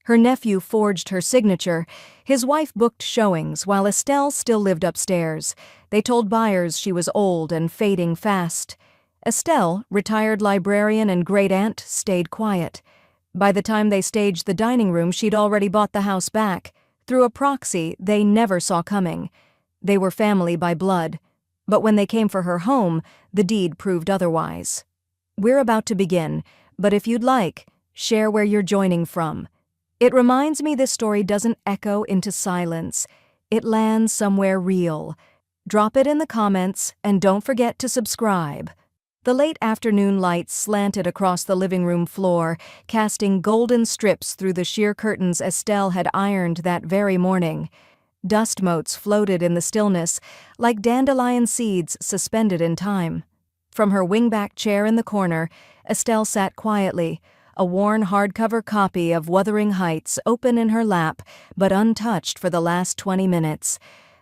Her nephew forged her signature. His wife booked showings while Estelle still lived upstairs. They told buyers she was old and fading fast. Estelle, retired librarian and great-aunt, stayed quiet. By the time they staged the dining room, she'd already bought the house back, through a proxy they never saw coming. They were family by blood. But when they came for her home, the deed proved otherwise. We're about to begin, but if you'd like, share where you're joining from. It reminds me this story doesn't echo into silence. It lands somewhere real. Drop it in the comments, and don't forget to subscribe. The late afternoon light slanted across the living room floor, casting golden strips through the sheer curtains Estelle had ironed that very morning. Dust motes floated in the stillness, like dandelion seeds suspended in time. From her wingback chair in the corner, Estelle sat quietly, a worn hardcover copy of Wuthering Heights open in her lap, but untouched for the last 20 minutes.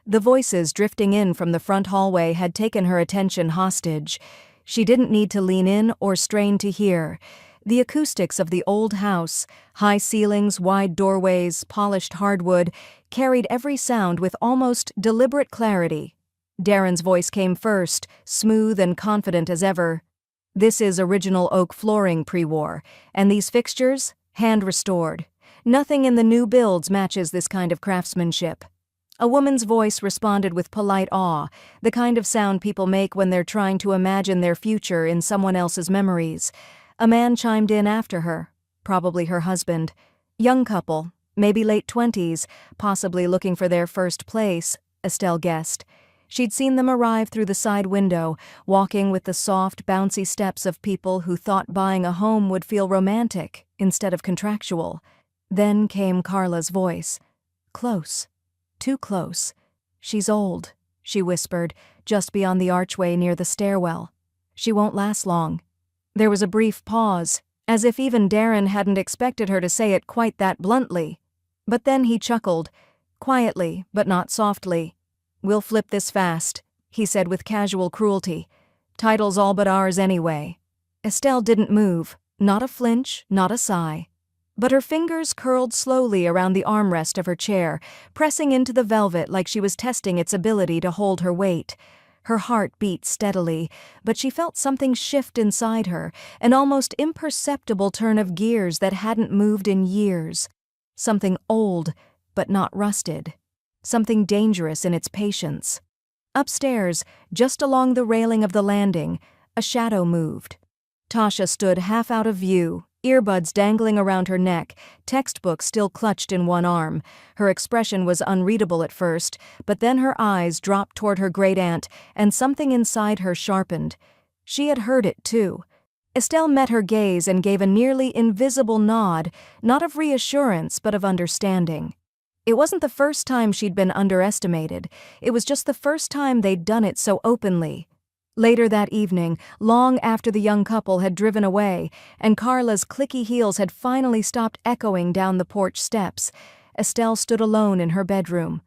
The voices drifting in from the front hallway had taken her attention hostage. She didn't need to lean in or strain to hear. The acoustics of the old house, high ceilings, wide doorways, polished hardwood, carried every sound with almost deliberate clarity. Darren's voice came first, smooth and confident as ever. "This is original oak flooring pre-war, and these fixtures, hand-restored. Nothing in the new builds matches this kind of craftsmanship." A woman's voice responded with polite awe, the kind of sound people make when they're trying to imagine their future in someone else's memories. A man chimed in after her, probably her husband. Young couple, maybe late 20s, possibly looking for their first place, Estelle guessed. She'd seen them arrive through the side window, walking with the soft, bouncy steps of people who thought buying a home would feel romantic instead of contractual. Then came Carla's voice. Close. Too close. "She's old," she whispered, just beyond the archway near the stairwell. "She won't last long." There was a brief pause, as if even Darren hadn't expected her to say it quite that bluntly. But then he chuckled, quietly but not softly. "We'll flip this fast," he said with casual cruelty. "Title's all but ours anyway." Estelle didn't move, not a flinch, not a sigh. But her fingers curled slowly around the armrest of her chair, pressing into the velvet like she was testing its ability to hold her weight. Her heart beat steadily, but she felt something shift inside her, an almost imperceptible turn of gears that hadn't moved in years. Something old, but not rusted. Something dangerous in its patience. Upstairs, just along the railing of the landing, a shadow moved. Tasha stood half out of view, earbuds dangling around her neck, textbook still clutched in one arm. Her expression was unreadable at first, but then her eyes dropped toward her great-aunt, and something inside her sharpened. She had heard it, too. Estelle met her gaze and gave a nearly invisible nod, not of reassurance but of understanding. It wasn't the first time she'd been underestimated. It was just the first time they'd done it so openly. Later that evening, long after the young couple had driven away, and Carla's clicky heels had finally stopped echoing down the porch steps, Estelle stood alone in her bedroom.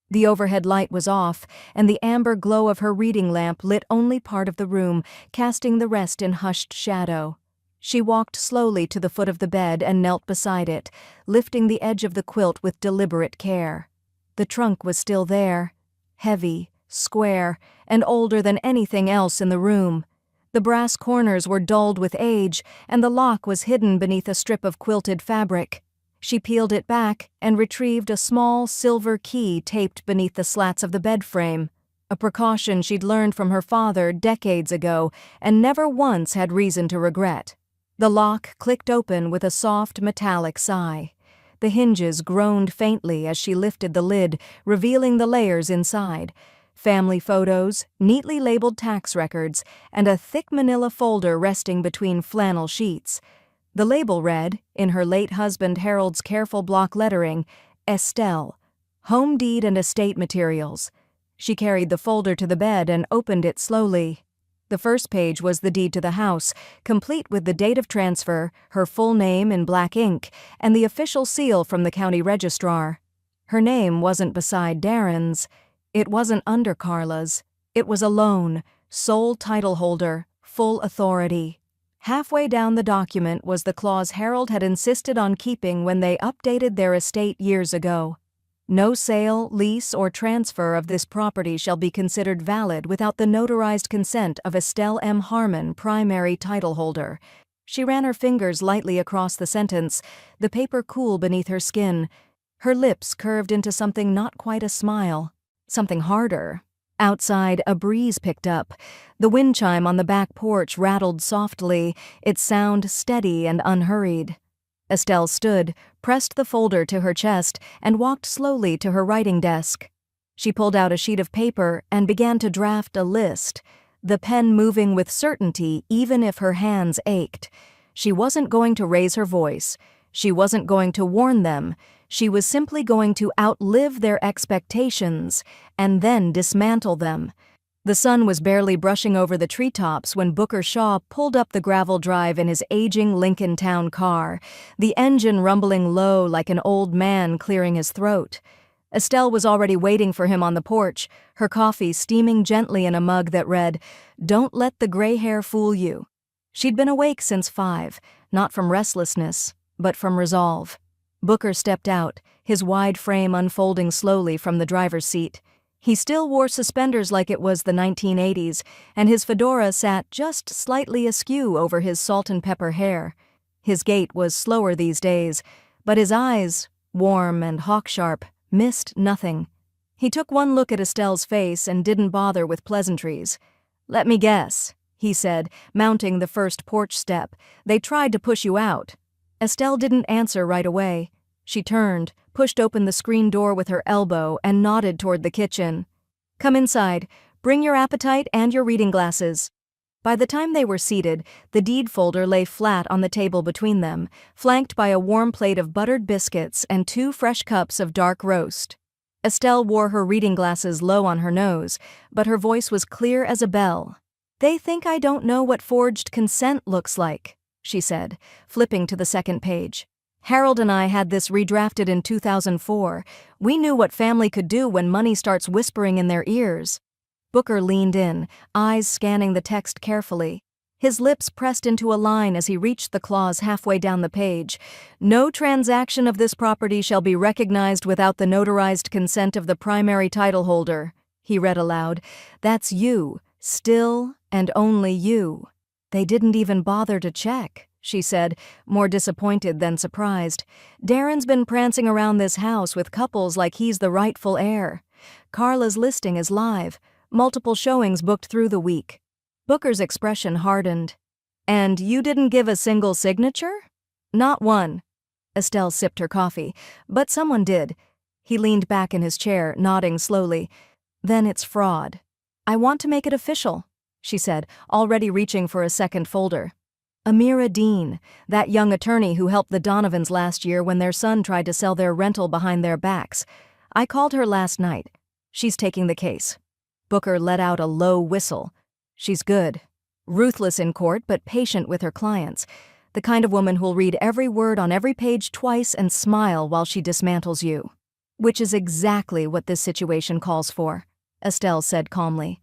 The overhead light was off, and the amber glow of her reading lamp lit only part of the room, casting the rest in hushed shadow. She walked slowly to the foot of the bed and knelt beside it, lifting the edge of the quilt with deliberate care. The trunk was still there, heavy, square, and older than anything else in the room. The brass corners were dulled with age, and the lock was hidden beneath a strip of quilted fabric. She peeled it back and retrieved a small silver key taped beneath the slats of the bed frame, a precaution she'd learned from her father decades ago and never once had reason to regret. The lock clicked open with a soft metallic sigh. The hinges groaned faintly as she lifted the lid, revealing the layers inside. Family photos, neatly labeled tax records, and a thick manila folder resting between flannel sheets. The label read, in her late husband Harold's careful block lettering, Estelle, Home Deed and Estate Materials. She carried the folder to the bed and opened it slowly. The first page was the deed to the house, complete with the date of transfer, her full name in black ink, and the official seal from the county registrar. Her name wasn't beside Darren's. It wasn't under Carla's. It was alone, sole title holder, full authority. Halfway down the document was the clause Harold had insisted on keeping when they updated their estate years ago. No sale, lease, or transfer of this property shall be considered valid without the notarized consent of Estelle M. Harmon, primary title holder. She ran her fingers lightly across the sentence, the paper cool beneath her skin. Her lips curved into something not quite a smile, something harder. Outside, a breeze picked up. The wind chime on the back porch rattled softly, its sound steady and unhurried. Estelle stood, pressed the folder to her chest, and walked slowly to her writing desk. She pulled out a sheet of paper and began to draft a list, the pen moving with certainty even if her hands ached. She wasn't going to raise her voice. She wasn't going to warn them. She was simply going to outlive their expectations and then dismantle them. The sun was barely brushing over the treetops when Booker Shaw pulled up the gravel drive in his aging Lincoln Town car, the engine rumbling low like an old man clearing his throat. Estelle was already waiting for him on the porch, her coffee steaming gently in a mug that read, "Don't let the gray hair fool you." She'd been awake since 5, not from restlessness, but from resolve. Booker stepped out, his wide frame unfolding slowly from the driver's seat. He still wore suspenders like it was the 1980s, and his fedora sat just slightly askew over his salt and pepper hair. His gait was slower these days, but his eyes, warm and hawk-sharp, missed nothing. He took one look at Estelle's face and didn't bother with pleasantries. "Let me guess," he said, mounting the first porch step. "They tried to push you out." Estelle didn't answer right away. She turned, pushed open the screen door with her elbow, and nodded toward the kitchen. "Come inside. Bring your appetite and your reading glasses." By the time they were seated, the deed folder lay flat on the table between them, flanked by a warm plate of buttered biscuits and 2 fresh cups of dark roast. Estelle wore her reading glasses low on her nose, but her voice was clear as a bell. "They think I don't know what forged consent looks like," she said, flipping to the second page. "Harold and I had this redrafted in 2004. We knew what family could do when money starts whispering in their ears." Booker leaned in, eyes scanning the text carefully. His lips pressed into a line as he reached the clause halfway down the page. "No transaction of this property shall be recognized without the notarized consent of the primary title holder," he read aloud. "That's you, still and only you." "They didn't even bother to check," she said, more disappointed than surprised. "Darren's been prancing around this house with couples like he's the rightful heir. Carla's listing is live, multiple showings booked through the week." Booker's expression hardened. "And you didn't give a single signature?" "Not one." Estelle sipped her coffee. "But someone did." He leaned back in his chair, nodding slowly. "Then it's fraud." "I want to make it official," she said, already reaching for a second folder. "Amira Dean, that young attorney who helped the Donovans last year when their son tried to sell their rental behind their backs. I called her last night. She's taking the case." Booker let out a low whistle. "She's good. Ruthless in court, but patient with her clients. The kind of woman who'll read every word on every page twice and smile while she dismantles you." "Which is exactly what this situation calls for," Estelle said calmly.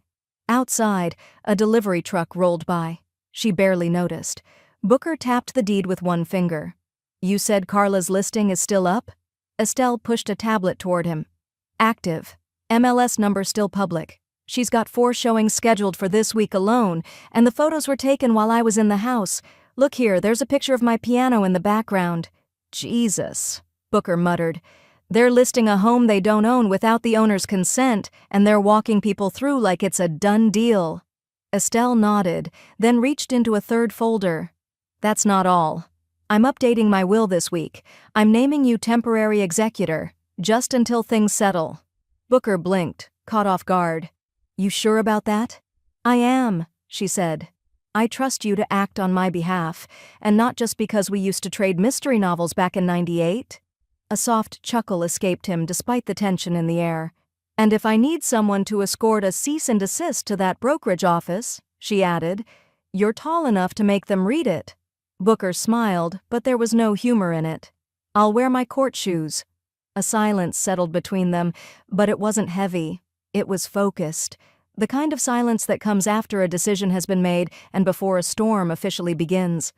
Outside, a delivery truck rolled by. She barely noticed. Booker tapped the deed with one finger. "You said Carla's listing is still up?" Estelle pushed a tablet toward him. "Active. MLS number still public. She's got 4 showings scheduled for this week alone, and the photos were taken while I was in the house. Look here, there's a picture of my piano in the background." "Jesus," Booker muttered. "They're listing a home they don't own without the owner's consent, and they're walking people through like it's a done deal." Estelle nodded, then reached into a third folder. "That's not all. I'm updating my will this week. I'm naming you temporary executor, just until things settle." Booker blinked, caught off guard. "You sure about that?" "I am," she said. "I trust you to act on my behalf, and not just because we used to trade mystery novels back in '98. A soft chuckle escaped him despite the tension in the air. "And if I need someone to escort a cease and desist to that brokerage office," she added, "you're tall enough to make them read it." Booker smiled, but there was no humor in it. "I'll wear my court shoes." A silence settled between them, but it wasn't heavy. It was focused. The kind of silence that comes after a decision has been made and before a storm officially begins.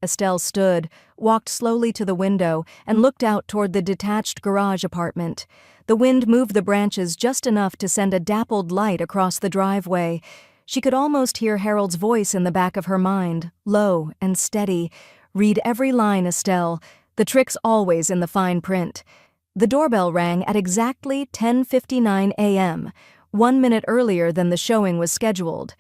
Estelle stood, walked slowly to the window, and looked out toward the detached garage apartment. The wind moved the branches just enough to send a dappled light across the driveway. She could almost hear Harold's voice in the back of her mind, low and steady. "Read every line, Estelle. The trick's always in the fine print." The doorbell rang at exactly 10:59 a.m., 1 minute earlier than the showing was scheduled.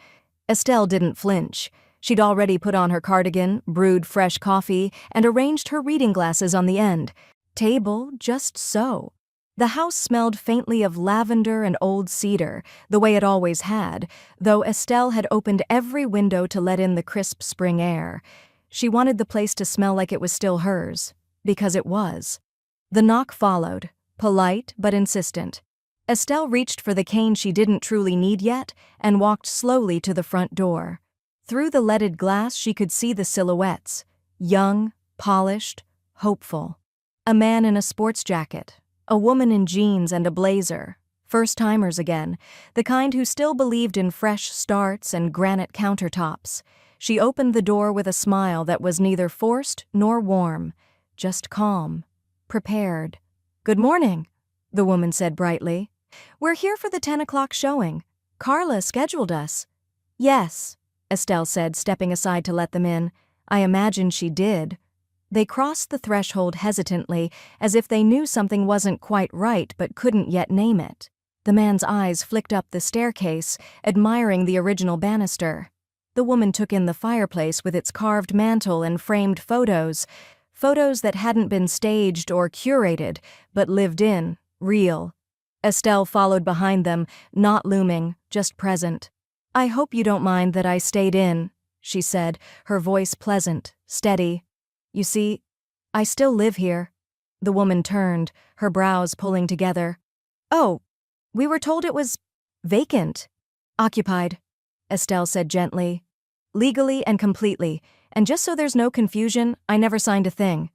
Estelle didn't flinch. She'd already put on her cardigan, brewed fresh coffee, and arranged her reading glasses on the end. Table just so. The house smelled faintly of lavender and old cedar, the way it always had, though Estelle had opened every window to let in the crisp spring air. She wanted the place to smell like it was still hers, because it was. The knock followed, polite but insistent. Estelle reached for the cane she didn't truly need yet and walked slowly to the front door. Through the leaded glass she could see the silhouettes, young, polished, hopeful. A man in a sports jacket, a woman in jeans and a blazer, first-timers again, the kind who still believed in fresh starts and granite countertops. She opened the door with a smile that was neither forced nor warm, just calm, prepared. "Good morning," the woman said brightly. "We're here for the 10 o'clock showing. Carla scheduled us." "Yes," Estelle said, stepping aside to let them in. "I imagine she did." They crossed the threshold hesitantly, as if they knew something wasn't quite right but couldn't yet name it. The man's eyes flicked up the staircase, admiring the original banister. The woman took in the fireplace with its carved mantel and framed photos that hadn't been staged or curated, but lived in, real. Estelle followed behind them, not looming, just present. "I hope you don't mind that I stayed in," she said, her voice pleasant, steady. "You see, I still live here." The woman turned, her brows pulling together. "Oh, we were told it was vacant." "Occupied," Estelle said gently. "Legally and completely, and just so there's no confusion, I never signed a thing."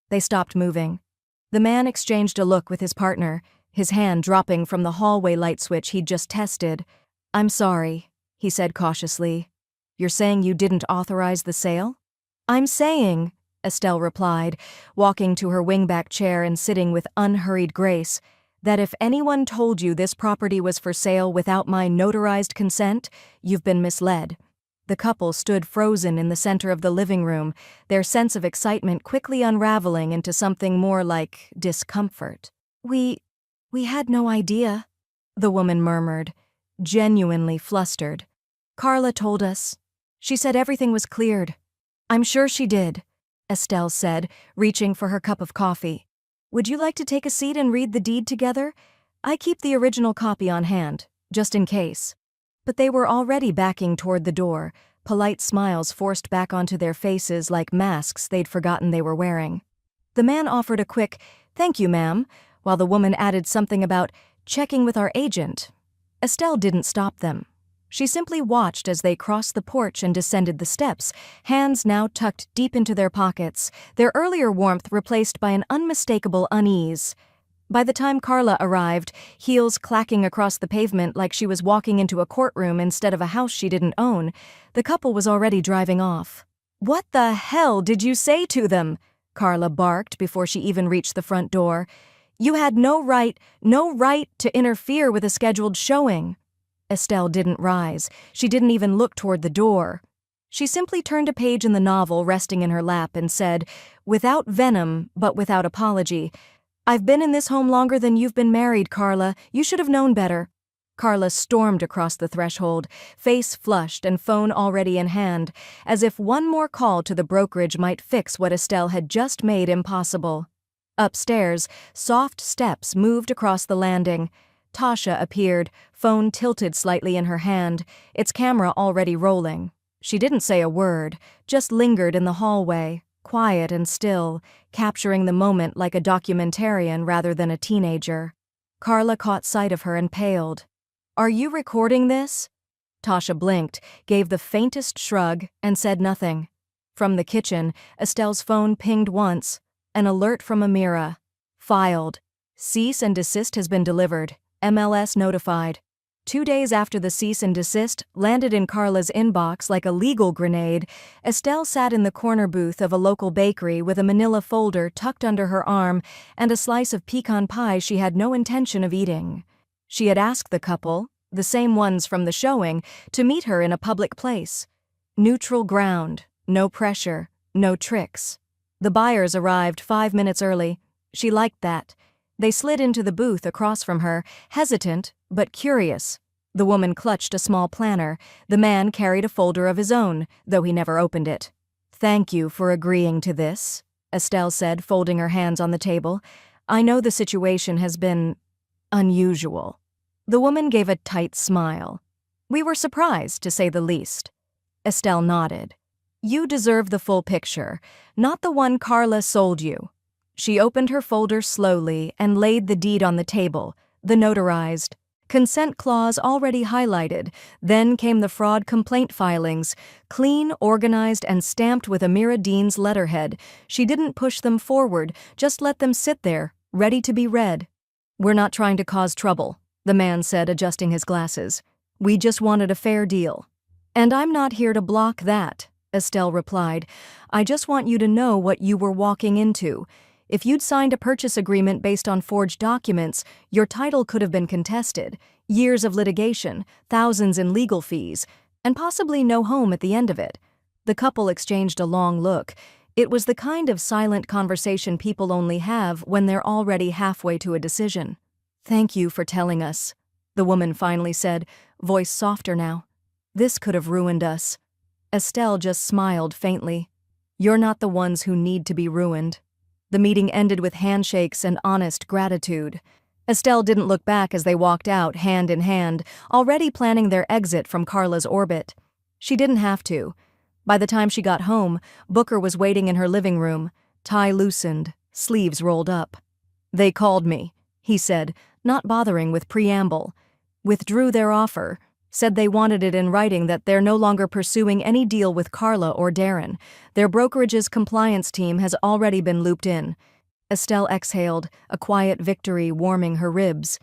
They stopped moving. The man exchanged a look with his partner, his hand dropping from the hallway light switch he'd just tested. "I'm sorry," he said cautiously. "You're saying you didn't authorize the sale?" "I'm saying," Estelle replied, walking to her wingback chair and sitting with unhurried grace, "that if anyone told you this property was for sale without my notarized consent, you've been misled." The couple stood frozen in the center of the living room, their sense of excitement quickly unraveling into something more like discomfort. We had no idea," the woman murmured, genuinely flustered. "Carla told us. She said everything was cleared." "I'm sure she did," Estelle said, reaching for her cup of coffee. "Would you like to take a seat and read the deed together? I keep the original copy on hand, just in case." But they were already backing toward the door, polite smiles forced back onto their faces like masks they'd forgotten they were wearing. The man offered a quick, "Thank you, ma'am," while the woman added something about checking with our agent. Estelle didn't stop them. She simply watched as they crossed the porch and descended the steps, hands now tucked deep into their pockets, their earlier warmth replaced by an unmistakable unease. By the time Carla arrived, heels clacking across the pavement like she was walking into a courtroom instead of a house she didn't own, the couple was already driving off. "What the hell did you say to them?" Carla barked before she even reached the front door. "You had no right to interfere with a scheduled showing." Estelle didn't rise. She didn't even look toward the door. She simply turned a page in the novel resting in her lap and said, without venom but without apology, "I've been in this home longer than you've been married, Carla. You should have known better." Carla stormed across the threshold, face flushed and phone already in hand, as if one more call to the brokerage might fix what Estelle had just made impossible. Upstairs, soft steps moved across the landing. Tasha appeared, phone tilted slightly in her hand, its camera already rolling. She didn't say a word, just lingered in the hallway, quiet and still, capturing the moment like a documentarian rather than a teenager. Carla caught sight of her and paled. "Are you recording this?" Tasha blinked, gave the faintest shrug, and said nothing. From the kitchen, Estelle's phone pinged once, an alert from Amira. "Filed. Cease and desist has been delivered. MLS notified." 2 days after the cease and desist landed in Carla's inbox like a legal grenade, Estelle sat in the corner booth of a local bakery with a manila folder tucked under her arm and a slice of pecan pie she had no intention of eating. She had asked the couple, the same ones from the showing, to meet her in a public place. Neutral ground, no pressure, no tricks. The buyers arrived 5 minutes early. She liked that. They slid into the booth across from her, hesitant but curious. The woman clutched a small planner. The man carried a folder of his own, though he never opened it. "Thank you for agreeing to this," Estelle said, folding her hands on the table. "I know the situation has been unusual." The woman gave a tight smile. "We were surprised, to say the least." Estelle nodded. "You deserve the full picture, not the one Carla sold you." She opened her folder slowly and laid the deed on the table, the notarized consent clause already highlighted. Then came the fraud complaint filings, clean, organized, and stamped with Amira Dean's letterhead. She didn't push them forward, just let them sit there, ready to be read. "We're not trying to cause trouble," the man said, adjusting his glasses. "We just wanted a fair deal." "And I'm not here to block that," Estelle replied. "I just want you to know what you were walking into. If you'd signed a purchase agreement based on forged documents, your title could have been contested, years of litigation, thousands in legal fees, and possibly no home at the end of it." The couple exchanged a long look. It was the kind of silent conversation people only have when they're already halfway to a decision. "Thank you for telling us," the woman finally said, voice softer now. "This could have ruined us." Estelle just smiled faintly. "You're not the ones who need to be ruined." The meeting ended with handshakes and honest gratitude. Estelle didn't look back as they walked out, hand in hand, already planning their exit from Carla's orbit. She didn't have to. By the time she got home, Booker was waiting in her living room, tie loosened, sleeves rolled up. "They called me," he said, not bothering with preamble. "Withdrew their offer. Said they wanted it in writing that they're no longer pursuing any deal with Carla or Darren. Their brokerage's compliance team has already been looped in." Estelle exhaled, a quiet victory warming her ribs.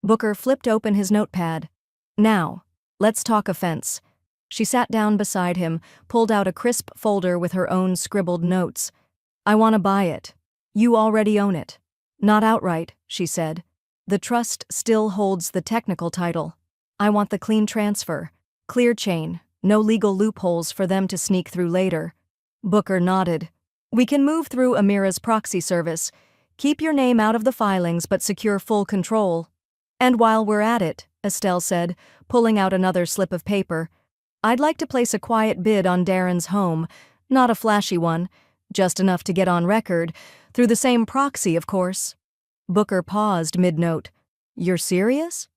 Booker flipped open his notepad. "Now, let's talk offense." She sat down beside him, pulled out a crisp folder with her own scribbled notes. "I want to buy it. You already own it." "Not outright," she said. "The trust still holds the technical title. I want the clean transfer. Clear chain, no legal loopholes for them to sneak through later." Booker nodded. "We can move through Amira's proxy service. Keep your name out of the filings but secure full control." "And while we're at it," Estelle said, pulling out another slip of paper, "I'd like to place a quiet bid on Darren's home, not a flashy one, just enough to get on record, through the same proxy, of course." Booker paused mid-note. "You're serious?"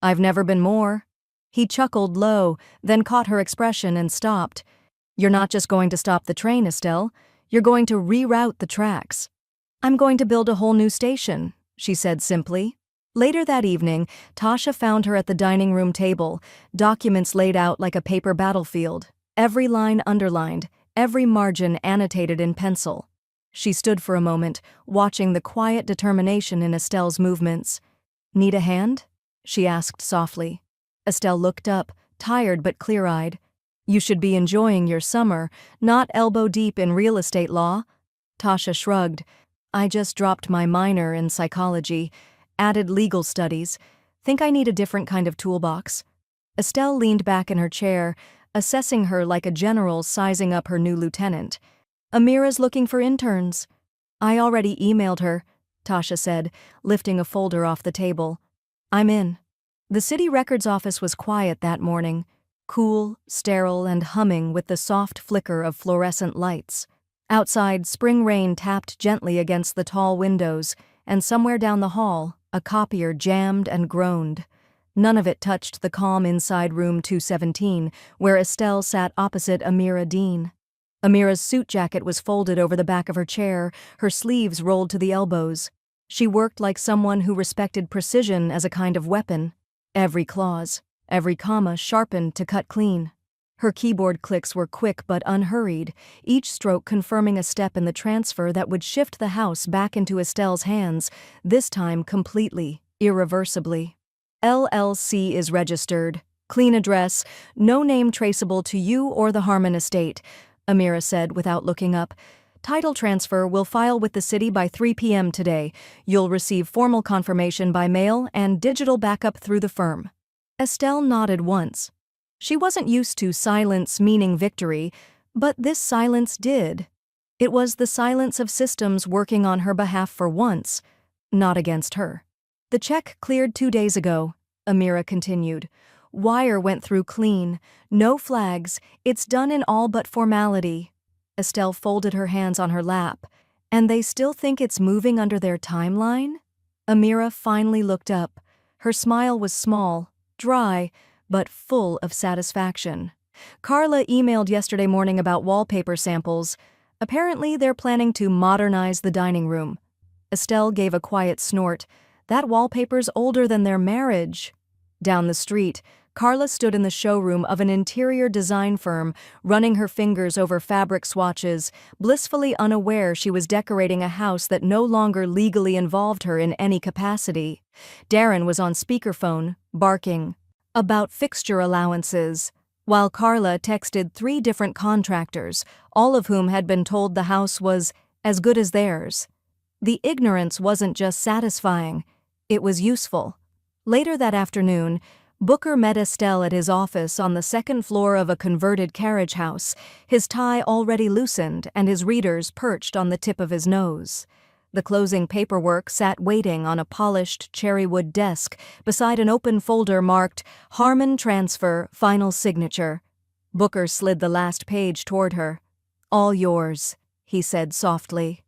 "I've never been more." He chuckled low, then caught her expression and stopped. "You're not just going to stop the train, Estelle. You're going to reroute the tracks." "I'm going to build a whole new station," she said simply. Later that evening, Tasha found her at the dining room table, documents laid out like a paper battlefield, every line underlined, every margin annotated in pencil. She stood for a moment, watching the quiet determination in Estelle's movements. "Need a hand?" she asked softly. Estelle looked up, tired but clear-eyed. "You should be enjoying your summer, not elbow-deep in real estate law." Tasha shrugged. "I just dropped my minor in psychology, added legal studies. Think I need a different kind of toolbox." Estelle leaned back in her chair, assessing her like a general sizing up her new lieutenant. "Amira's looking for interns." "I already emailed her," Tasha said, lifting a folder off the table. "I'm in." The city records office was quiet that morning, cool, sterile, and humming with the soft flicker of fluorescent lights. Outside, spring rain tapped gently against the tall windows, and somewhere down the hall, a copier jammed and groaned. None of it touched the calm inside room 217, where Estelle sat opposite Amira Dean. Amira's suit jacket was folded over the back of her chair, her sleeves rolled to the elbows. She worked like someone who respected precision as a kind of weapon. Every clause, every comma sharpened to cut clean. Her keyboard clicks were quick but unhurried, each stroke confirming a step in the transfer that would shift the house back into Estelle's hands, this time completely, irreversibly. LLC is registered. Clean address, no name traceable to you or the Harmon estate, Amira said without looking up. Title transfer will file with the city by 3 p.m. today. You'll receive formal confirmation by mail and digital backup through the firm. Estelle nodded once. She wasn't used to silence meaning victory, but this silence did. It was the silence of systems working on her behalf for once, not against her. The check cleared 2 days ago, Amira continued. Wire went through clean, no flags, it's done in all but formality. Estelle folded her hands on her lap. And they still think it's moving under their timeline? Amira finally looked up. Her smile was small, dry, but full of satisfaction. Carla emailed yesterday morning about wallpaper samples. Apparently they're planning to modernize the dining room. Estelle gave a quiet snort. That wallpaper's older than their marriage. Down the street, Carla stood in the showroom of an interior design firm, running her fingers over fabric swatches, blissfully unaware she was decorating a house that no longer legally involved her in any capacity. Darren was on speakerphone, barking about fixture allowances, while Carla texted 3 different contractors, all of whom had been told the house was as good as theirs. The ignorance wasn't just satisfying, it was useful. Later that afternoon, Booker met Estelle at his office on the 2nd floor of a converted carriage house, his tie already loosened and his readers perched on the tip of his nose. The closing paperwork sat waiting on a polished cherrywood desk beside an open folder marked Harmon Transfer, Final Signature. Booker slid the last page toward her. All yours, he said softly.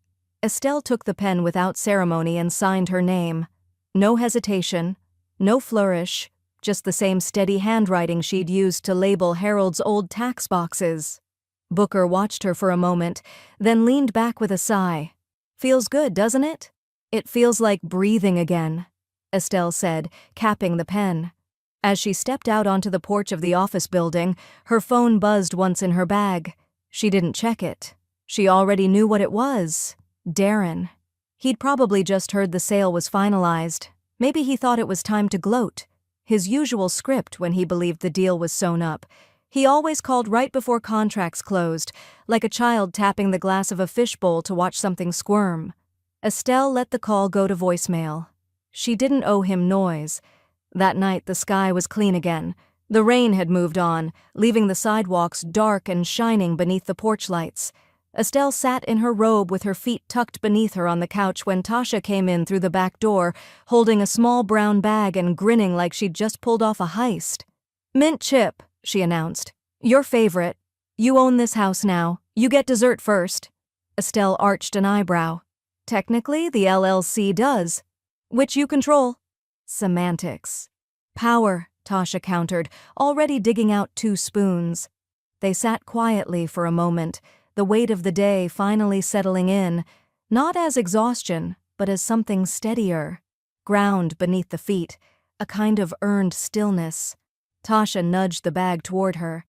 Estelle took the pen without ceremony and signed her name. No hesitation, no flourish, just the same steady handwriting she'd used to label Harold's old tax boxes. Booker watched her for a moment, then leaned back with a sigh. Feels good, doesn't it? It feels like breathing again, Estelle said, capping the pen. As she stepped out onto the porch of the office building, her phone buzzed once in her bag. She didn't check it. She already knew what it was. Darren. He'd probably just heard the sale was finalized. Maybe he thought it was time to gloat. His usual script when he believed the deal was sewn up. He always called right before contracts closed, like a child tapping the glass of a fishbowl to watch something squirm. Estelle let the call go to voicemail. She didn't owe him noise. That night the sky was clean again. The rain had moved on, leaving the sidewalks dark and shining beneath the porch lights. Estelle sat in her robe with her feet tucked beneath her on the couch when Tasha came in through the back door, holding a small brown bag and grinning like she'd just pulled off a heist. "Mint chip," she announced. "Your favorite. You own this house now. You get dessert first." Estelle arched an eyebrow. "Technically, the LLC does. Which you control." Semantics. "Power," Tasha countered, already digging out 2 spoons. They sat quietly for a moment, the weight of the day finally settling in, not as exhaustion, but as something steadier. Ground beneath the feet, a kind of earned stillness. Tasha nudged the bag toward her.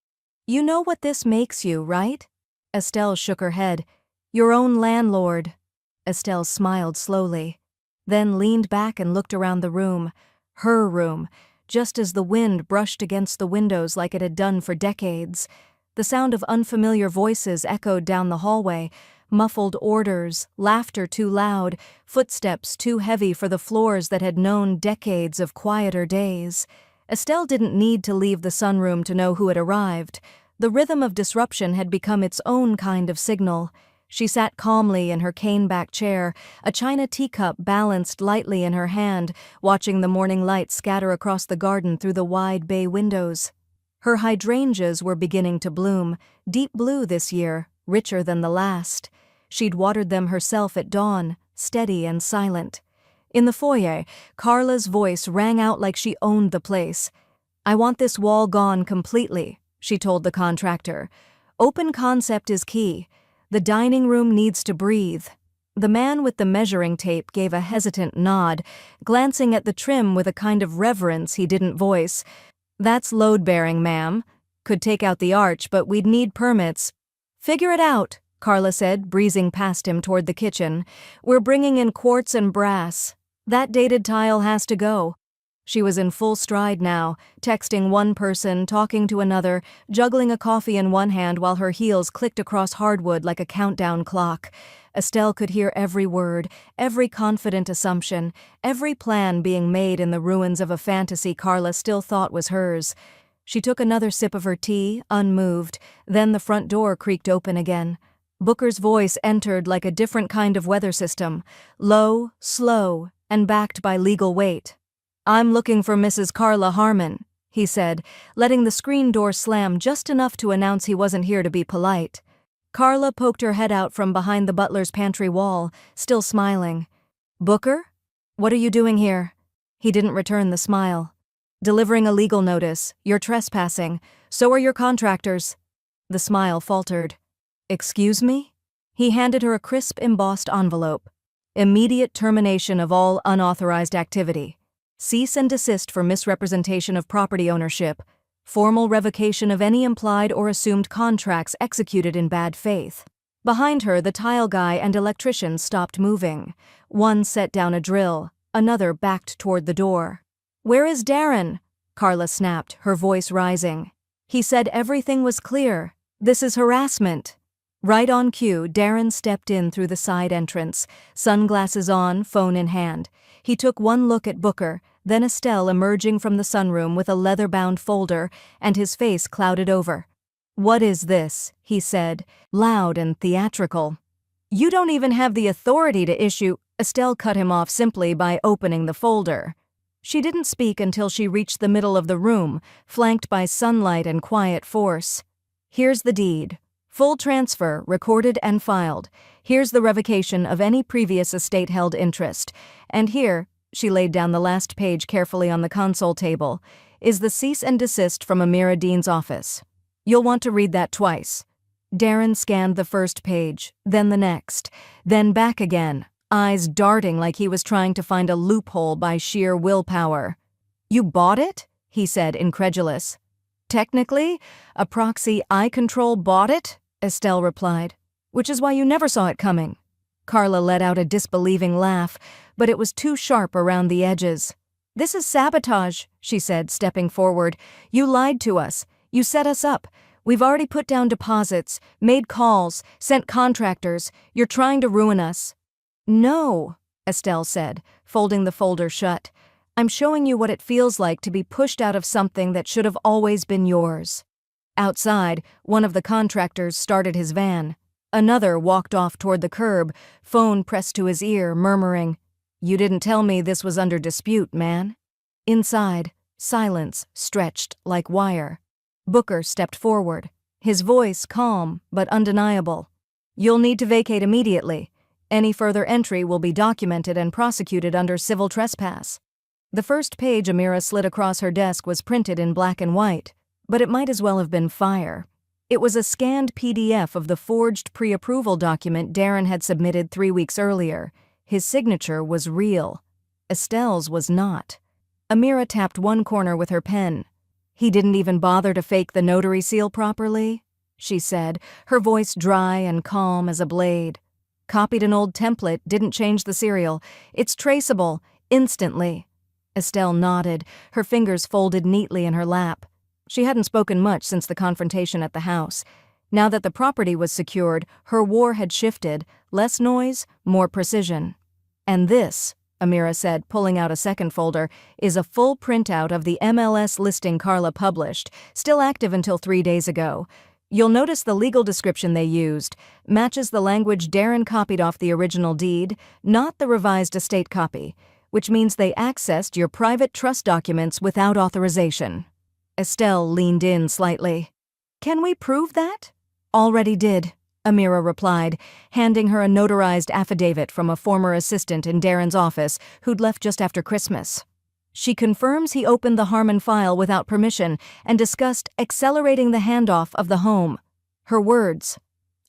"You know what this makes you, right?" Estelle shook her head. "Your own landlord." Estelle smiled slowly, then leaned back and looked around the room. Her room, just as the wind brushed against the windows like it had done for decades. The sound of unfamiliar voices echoed down the hallway, muffled orders, laughter too loud, footsteps too heavy for the floors that had known decades of quieter days. Estelle didn't need to leave the sunroom to know who had arrived. The rhythm of disruption had become its own kind of signal. She sat calmly in her cane-back chair, a china teacup balanced lightly in her hand, watching the morning light scatter across the garden through the wide bay windows. Her hydrangeas were beginning to bloom, deep blue this year, richer than the last. She'd watered them herself at dawn, steady and silent. In the foyer, Carla's voice rang out like she owned the place. "I want this wall gone completely," she told the contractor. "Open concept is key. The dining room needs to breathe." The man with the measuring tape gave a hesitant nod, glancing at the trim with a kind of reverence he didn't voice. "That's load-bearing, ma'am. Could take out the arch, but we'd need permits." "Figure it out," Carla said, breezing past him toward the kitchen. "We're bringing in quartz and brass. That dated tile has to go." She was in full stride now, texting one person, talking to another, juggling a coffee in one hand while her heels clicked across hardwood like a countdown clock. Estelle could hear every word, every confident assumption, every plan being made in the ruins of a fantasy Carla still thought was hers. She took another sip of her tea, unmoved, then the front door creaked open again. Booker's voice entered like a different kind of weather system, low, slow, and backed by legal weight. "I'm looking for Mrs. Carla Harmon," he said, letting the screen door slam just enough to announce he wasn't here to be polite. Carla poked her head out from behind the butler's pantry wall, still smiling. "Booker? What are you doing here?" He didn't return the smile. "Delivering a legal notice. You're trespassing. So are your contractors." The smile faltered. "Excuse me?" He handed her a crisp embossed envelope. "Immediate termination of all unauthorized activity. Cease and desist for misrepresentation of property ownership. Formal revocation of any implied or assumed contracts executed in bad faith." Behind her, the tile guy and electrician stopped moving. One set down a drill, another backed toward the door. "Where is Darren?" Carla snapped, her voice rising. "He said everything was clear. This is harassment." Right on cue, Darren stepped in through the side entrance, sunglasses on, phone in hand. He took one look at Booker, then Estelle emerging from the sunroom with a leather-bound folder, and his face clouded over. "What is this?" he said, loud and theatrical. "You don't even have the authority to issue—" Estelle cut him off simply by opening the folder. She didn't speak until she reached the middle of the room, flanked by sunlight and quiet force. "Here's the deed. Full transfer, recorded and filed. Here's the revocation of any previous estate-held interest. And here," she laid down the last page carefully on the console table, "is the cease and desist from Amira Dean's office. You'll want to read that twice." Darren scanned the first page, then the next, then back again, eyes darting like he was trying to find a loophole by sheer willpower. "You bought it?" he said, incredulous. "Technically, a proxy I control bought it," Estelle replied, "which is why you never saw it coming." Carla let out a disbelieving laugh, but it was too sharp around the edges. "This is sabotage," she said, stepping forward. "You lied to us. You set us up. We've already put down deposits, made calls, sent contractors. You're trying to ruin us." "No," Estelle said, folding the folder shut. "I'm showing you what it feels like to be pushed out of something that should have always been yours." Outside, one of the contractors started his van. Another walked off toward the curb, phone pressed to his ear, murmuring, "You didn't tell me this was under dispute, man." Inside, silence stretched like wire. Booker stepped forward, his voice calm but undeniable. "You'll need to vacate immediately. Any further entry will be documented and prosecuted under civil trespass." The first page Amira slid across her desk was printed in black and white, but it might as well have been fire. It was a scanned PDF of the forged pre-approval document Darren had submitted 3 weeks earlier. His signature was real. Estelle's was not. Amira tapped one corner with her pen. "He didn't even bother to fake the notary seal properly," she said, her voice dry and calm as a blade. "Copied an old template, didn't change the serial. It's traceable, instantly." Estelle nodded, her fingers folded neatly in her lap. She hadn't spoken much since the confrontation at the house. Now that the property was secured, her war had shifted, less noise, more precision. "And this," Amira said, pulling out a second folder, "is a full printout of the MLS listing Carla published, still active until 3 days ago. You'll notice the legal description they used matches the language Darren copied off the original deed, not the revised estate copy, which means they accessed your private trust documents without authorization." Estelle leaned in slightly. "Can we prove that?" "Already did," Amira replied, handing her a notarized affidavit from a former assistant in Darren's office who'd left just after Christmas. She confirms he opened the Harmon file without permission and discussed accelerating the handoff of the home. Her words.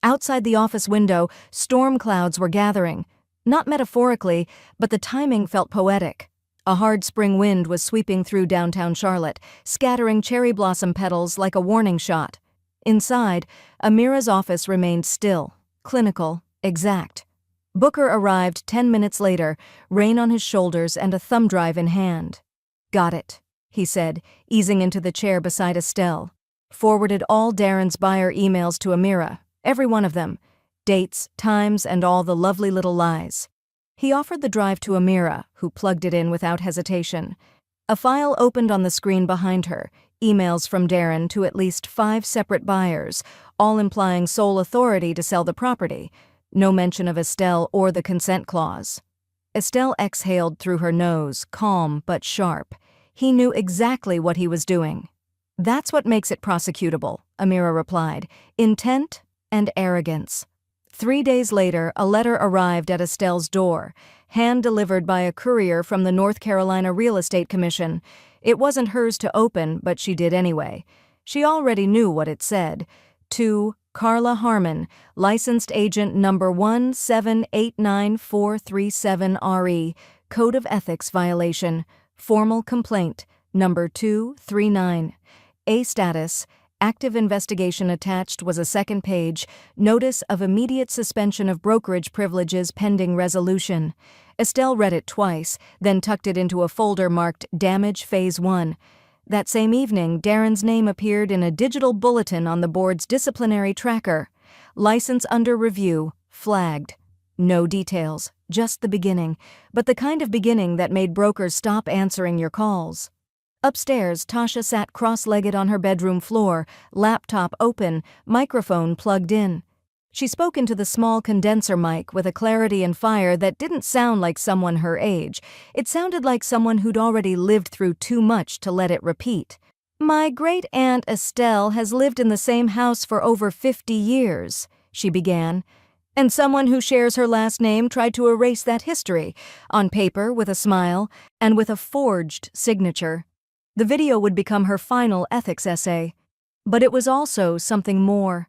Outside the office window, storm clouds were gathering. Not metaphorically, but the timing felt poetic. A hard spring wind was sweeping through downtown Charlotte, scattering cherry blossom petals like a warning shot. Inside, Amira's office remained still, clinical, exact. Booker arrived 10 minutes later, rein on his shoulders and a thumb drive in hand. Got it, he said, easing into the chair beside Estelle. Forwarded all Darren's buyer emails to Amira, every one of them. Dates, times, and all the lovely little lies. He offered the drive to Amira, who plugged it in without hesitation. A file opened on the screen behind her, emails from Darren to at least 5 separate buyers, all implying sole authority to sell the property. No mention of Estelle or the consent clause. Estelle exhaled through her nose, calm but sharp. He knew exactly what he was doing. That's what makes it prosecutable, Amira replied. Intent and arrogance. 3 days later, a letter arrived at Estelle's door, hand-delivered by a courier from the North Carolina Real Estate Commission. It wasn't hers to open, but she did anyway. She already knew what it said. To Carla Harmon, licensed agent number 1789437RE, Code of Ethics violation, formal complaint, number 239. A status. Active investigation attached was a second page, notice of immediate suspension of brokerage privileges pending resolution. Estelle read it twice, then tucked it into a folder marked Damage Phase 1. That same evening, Darren's name appeared in a digital bulletin on the board's disciplinary tracker. License under review, flagged. No details, just the beginning, but the kind of beginning that made brokers stop answering your calls. Upstairs, Tasha sat cross-legged on her bedroom floor, laptop open, microphone plugged in. She spoke into the small condenser mic with a clarity and fire that didn't sound like someone her age. It sounded like someone who'd already lived through too much to let it repeat. My great-aunt Estelle has lived in the same house for over 50 years, she began. And someone who shares her last name tried to erase that history, on paper with a smile, and with a forged signature. The video would become her final ethics essay. But it was also something more.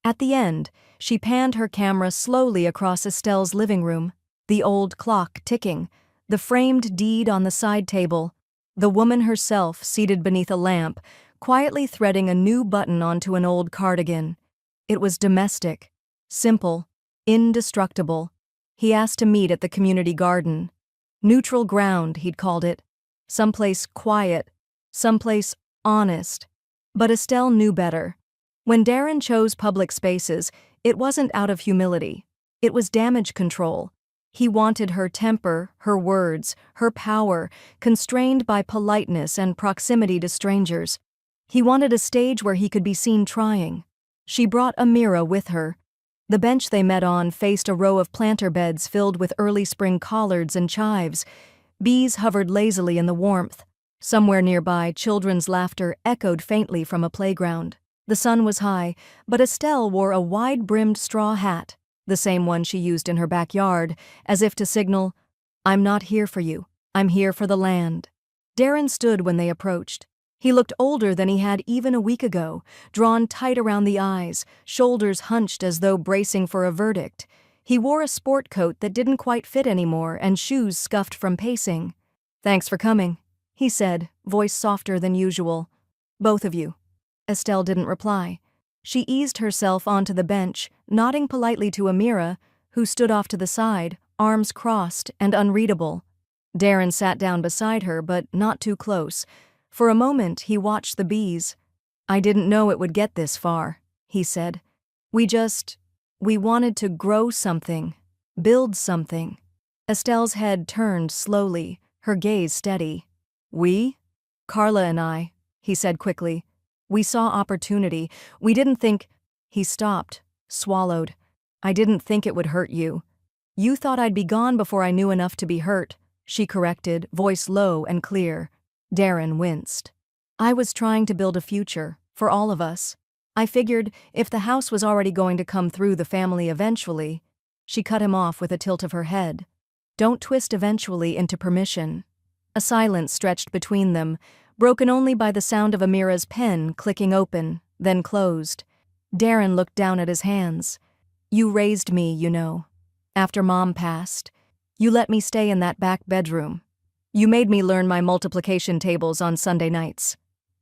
At the end, she panned her camera slowly across Estelle's living room, the old clock ticking, the framed deed on the side table, the woman herself seated beneath a lamp, quietly threading a new button onto an old cardigan. It was domestic, simple, indestructible. He asked to meet at the community garden. Neutral ground, he'd called it. Someplace quiet, someplace honest. But Estelle knew better. When Darren chose public spaces, it wasn't out of humility. It was damage control. He wanted her temper, her words, her power, constrained by politeness and proximity to strangers. He wanted a stage where he could be seen trying. She brought Amira with her. The bench they met on faced a row of planter beds filled with early spring collards and chives. Bees hovered lazily in the warmth. Somewhere nearby, children's laughter echoed faintly from a playground. The sun was high, but Estelle wore a wide-brimmed straw hat, the same one she used in her backyard, as if to signal, I'm not here for you, I'm here for the land. Darren stood when they approached. He looked older than he had even a week ago, drawn tight around the eyes, shoulders hunched as though bracing for a verdict. He wore a sport coat that didn't quite fit anymore and shoes scuffed from pacing. Thanks for coming, he said, voice softer than usual. Both of you. Estelle didn't reply. She eased herself onto the bench, nodding politely to Amira, who stood off to the side, arms crossed and unreadable. Darren sat down beside her, but not too close. For a moment, he watched the bees. I didn't know it would get this far, he said. We wanted to grow something, build something. Estelle's head turned slowly, her gaze steady. We? Carla and I, he said quickly. We saw opportunity. We didn't think... He stopped, swallowed. I didn't think it would hurt you. You thought I'd be gone before I knew enough to be hurt, she corrected, voice low and clear. Darren winced. I was trying to build a future, for all of us. I figured if the house was already going to come through the family eventually... She cut him off with a tilt of her head. Don't twist eventually into permission. A silence stretched between them, broken only by the sound of Amira's pen clicking open, then closed. Darren looked down at his hands. You raised me, you know. After Mom passed, you let me stay in that back bedroom. You made me learn my multiplication tables on Sunday nights.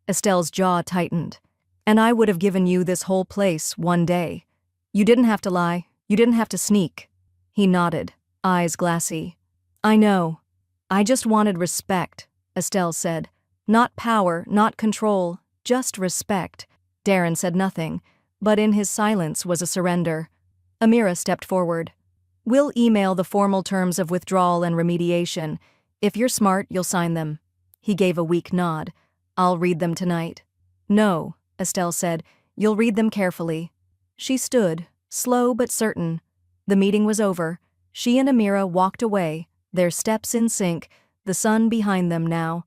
Estelle's jaw tightened. And I would have given you this whole place one day. You didn't have to lie. You didn't have to sneak. He nodded, eyes glassy. I know. I just wanted respect, Estelle said. Not power, not control, just respect. Darren said nothing, but in his silence was a surrender. Amira stepped forward. We'll email the formal terms of withdrawal and remediation. If you're smart, you'll sign them. He gave a weak nod. I'll read them tonight. No, Estelle said. You'll read them carefully. She stood, slow but certain. The meeting was over. She and Amira walked away, their steps in sync, the sun behind them now.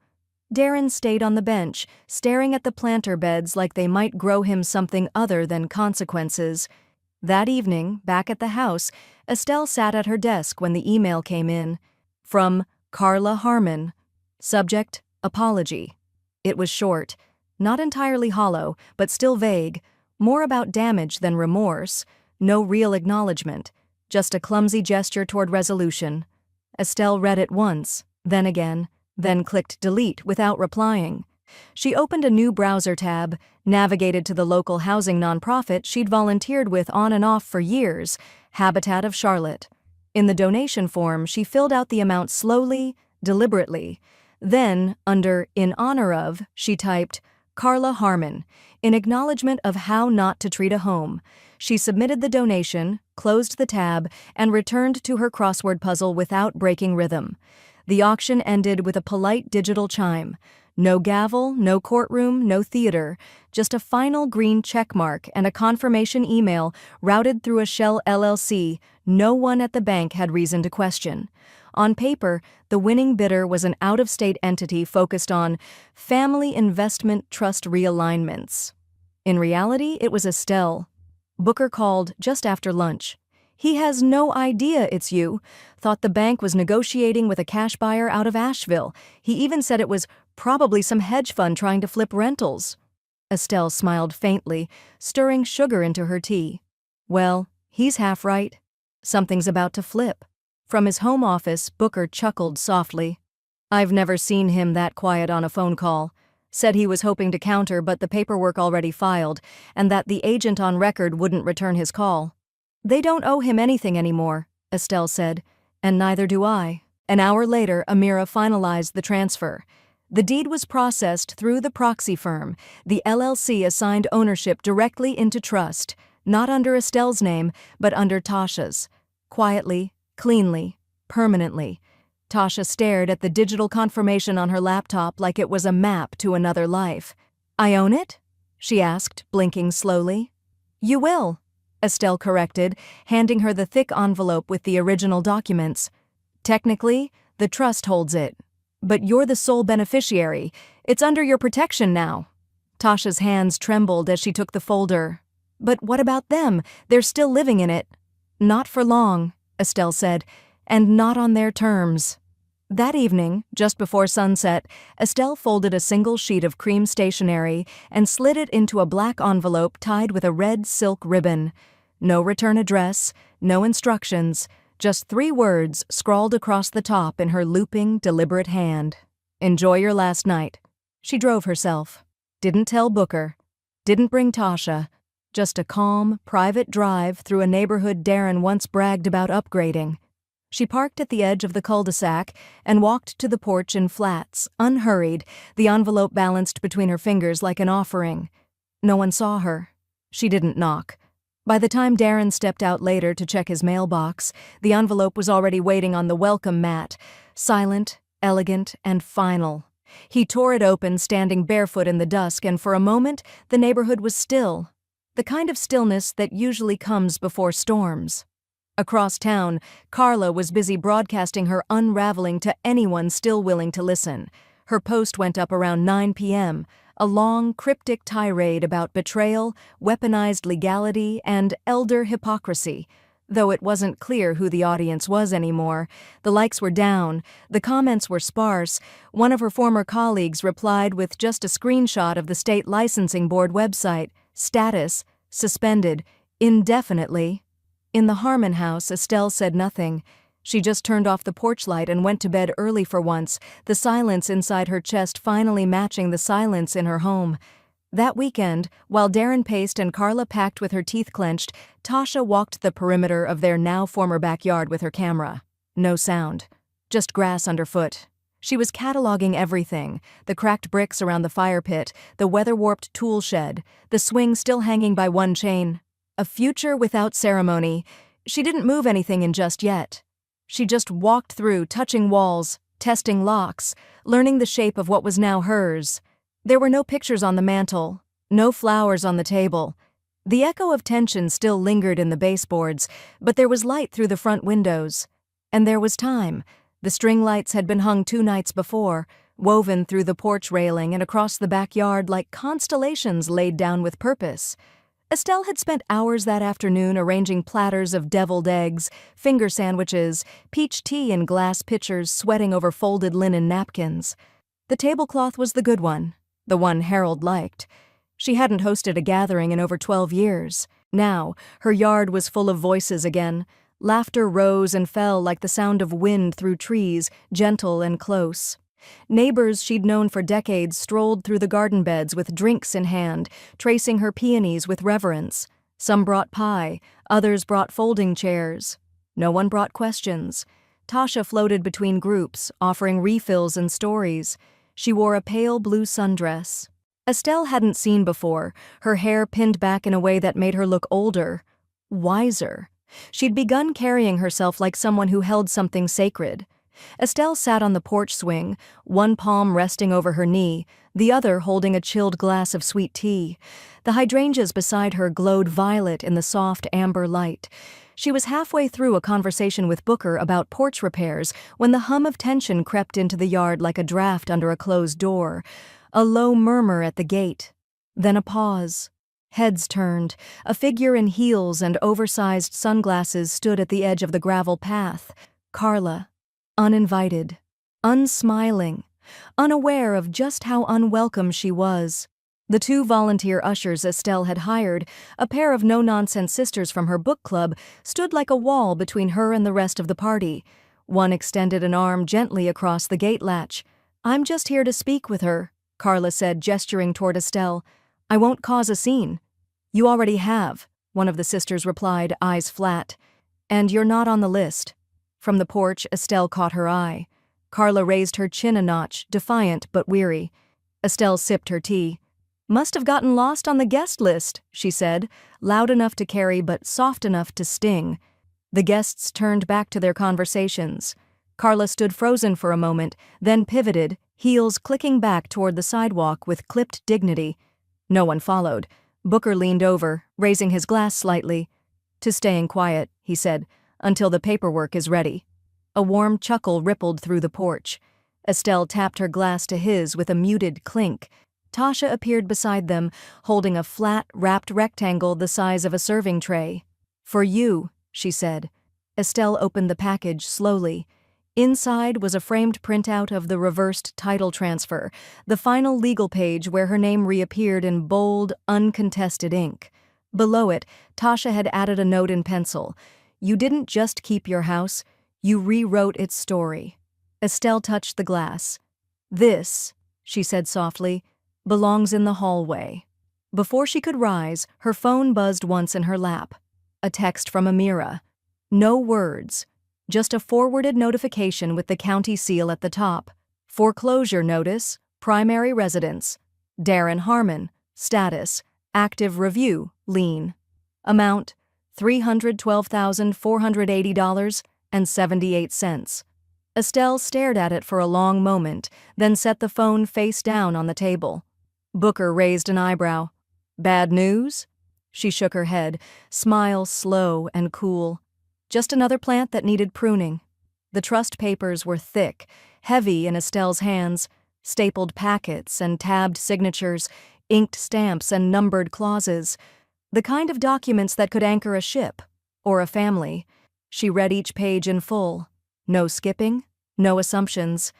Darren stayed on the bench, staring at the planter beds like they might grow him something other than consequences. That evening, back at the house, Estelle sat at her desk when the email came in. From Carla Harmon. Subject, apology. It was short, not entirely hollow, but still vague, more about damage than remorse, no real acknowledgement, just a clumsy gesture toward resolution. Estelle read it once, then again, then clicked delete without replying. She opened a new browser tab, navigated to the local housing nonprofit she'd volunteered with on and off for years, Habitat of Charlotte. In the donation form, she filled out the amount slowly, deliberately. Then, under In Honor of, she typed, Carla Harmon, in acknowledgement of how not to treat a home. She submitted the donation, closed the tab, and returned to her crossword puzzle without breaking rhythm. The auction ended with a polite digital chime. No gavel, no courtroom, no theater, just a final green checkmark and a confirmation email routed through a shell LLC no one at the bank had reason to question. On paper, the winning bidder was an out-of-state entity focused on family investment trust realignments. In reality, it was Estelle. Booker called just after lunch. He has no idea it's you. Thought the bank was negotiating with a cash buyer out of Asheville. He even said it was probably some hedge fund trying to flip rentals. Estelle smiled faintly, stirring sugar into her tea. Well, he's half right. Something's about to flip. From his home office, Booker chuckled softly. I've never seen him that quiet on a phone call. Said he was hoping to counter but the paperwork already filed, and that the agent on record wouldn't return his call. They don't owe him anything anymore, Estelle said, and neither do I. An hour later, Amira finalized the transfer. The deed was processed through the proxy firm. The LLC assigned ownership directly into trust, not under Estelle's name, but under Tasha's. Quietly, cleanly, permanently. Tasha stared at the digital confirmation on her laptop like it was a map to another life. I own it? She asked, blinking slowly. You will, Estelle corrected, handing her the thick envelope with the original documents. Technically, the trust holds it. But you're the sole beneficiary. It's under your protection now. Tasha's hands trembled as she took the folder. But what about them? They're still living in it. Not for long, Estelle said, and not on their terms. That evening, just before sunset, Estelle folded a single sheet of cream stationery and slid it into a black envelope tied with a red silk ribbon. No return address, no instructions, just 3 words scrawled across the top in her looping, deliberate hand. Enjoy your last night. She drove herself. Didn't tell Booker. Didn't bring Tasha. Just a calm, private drive through a neighborhood Darren once bragged about upgrading. She parked at the edge of the cul-de-sac and walked to the porch in flats, unhurried, the envelope balanced between her fingers like an offering. No one saw her. She didn't knock. By the time Darren stepped out later to check his mailbox, the envelope was already waiting on the welcome mat, silent, elegant, and final. He tore it open, standing barefoot in the dusk, and for a moment, the neighborhood was still. The kind of stillness that usually comes before storms. Across town, Carla was busy broadcasting her unraveling to anyone still willing to listen. Her post went up around 9 p.m., a long, cryptic tirade about betrayal, weaponized legality, and elder hypocrisy. Though it wasn't clear who the audience was anymore, the likes were down, the comments were sparse. One of her former colleagues replied with just a screenshot of the state licensing board website. Status, suspended, indefinitely. In the Harmon house, Estelle said nothing. She just turned off the porch light and went to bed early for once, the silence inside her chest finally matching the silence in her home. That weekend, while Darren paced and Carla packed with her teeth clenched, Tasha walked the perimeter of their now former backyard with her camera. No sound. Just grass underfoot. She was cataloging everything: the cracked bricks around the fire pit, the weather-warped tool shed, the swing still hanging by one chain. A future without ceremony. She didn't move anything in just yet. She just walked through, touching walls, testing locks, learning the shape of what was now hers. There were no pictures on the mantel, no flowers on the table. The echo of tension still lingered in the baseboards, but there was light through the front windows. And there was time. The string lights had been hung 2 nights before, woven through the porch railing and across the backyard like constellations laid down with purpose. Estelle had spent hours that afternoon arranging platters of deviled eggs, finger sandwiches, peach tea in glass pitchers, sweating over folded linen napkins. The tablecloth was the good one, the one Harold liked. She hadn't hosted a gathering in over 12 years. Now, her yard was full of voices again. Laughter rose and fell like the sound of wind through trees, gentle and close. Neighbors she'd known for decades strolled through the garden beds with drinks in hand, tracing her peonies with reverence. Some brought pie, others brought folding chairs. No one brought questions. Tasha floated between groups, offering refills and stories. She wore a pale blue sundress. Estelle hadn't seen before, her hair pinned back in a way that made her look older, wiser. She'd begun carrying herself like someone who held something sacred. Estelle sat on the porch swing, one palm resting over her knee, the other holding a chilled glass of sweet tea. The hydrangeas beside her glowed violet in the soft amber light. She was halfway through a conversation with Booker about porch repairs when the hum of tension crept into the yard like a draft under a closed door. A low murmur at the gate. Then a pause. Heads turned. A figure in heels and oversized sunglasses stood at the edge of the gravel path. Carla. Uninvited. Unsmiling. Unaware of just how unwelcome she was. The 2 volunteer ushers Estelle had hired, a pair of no-nonsense sisters from her book club, stood like a wall between her and the rest of the party. One extended an arm gently across the gate latch. "I'm just here to speak with her," Carla said, gesturing toward Estelle. "I won't cause a scene." "You already have," one of the sisters replied, eyes flat. "And you're not on the list." From the porch, Estelle caught her eye. Carla raised her chin a notch, defiant but weary. Estelle sipped her tea. "Must have gotten lost on the guest list," she said, loud enough to carry but soft enough to sting. The guests turned back to their conversations. Carla stood frozen for a moment, then pivoted, heels clicking back toward the sidewalk with clipped dignity. No one followed. Booker leaned over, raising his glass slightly. "To staying quiet," he said, "until the paperwork is ready." A warm chuckle rippled through the porch. Estelle tapped her glass to his with a muted clink. Tasha appeared beside them, holding a flat, wrapped rectangle the size of a serving tray. "For you," she said. Estelle opened the package slowly. Inside was a framed printout of the reversed title transfer, the final legal page where her name reappeared in bold, uncontested ink. Below it, Tasha had added a note in pencil. "You didn't just keep your house, you rewrote its story." Estelle touched the glass. "This," she said softly, "belongs in the hallway." Before she could rise, her phone buzzed once in her lap. A text from Amira. No words. Just a forwarded notification with the county seal at the top. Foreclosure notice, primary residence. Darren Harmon, status, active review, lien. Amount, $312,480.78. Estelle stared at it for a long moment, then set the phone face down on the table. Booker raised an eyebrow. "Bad news?" She shook her head, smile slow and cool. "Just another plant that needed pruning." The trust papers were thick, heavy in Estelle's hands, stapled packets and tabbed signatures, inked stamps and numbered clauses. The kind of documents that could anchor a ship, or a family. She read each page in full. No skipping, no assumptions.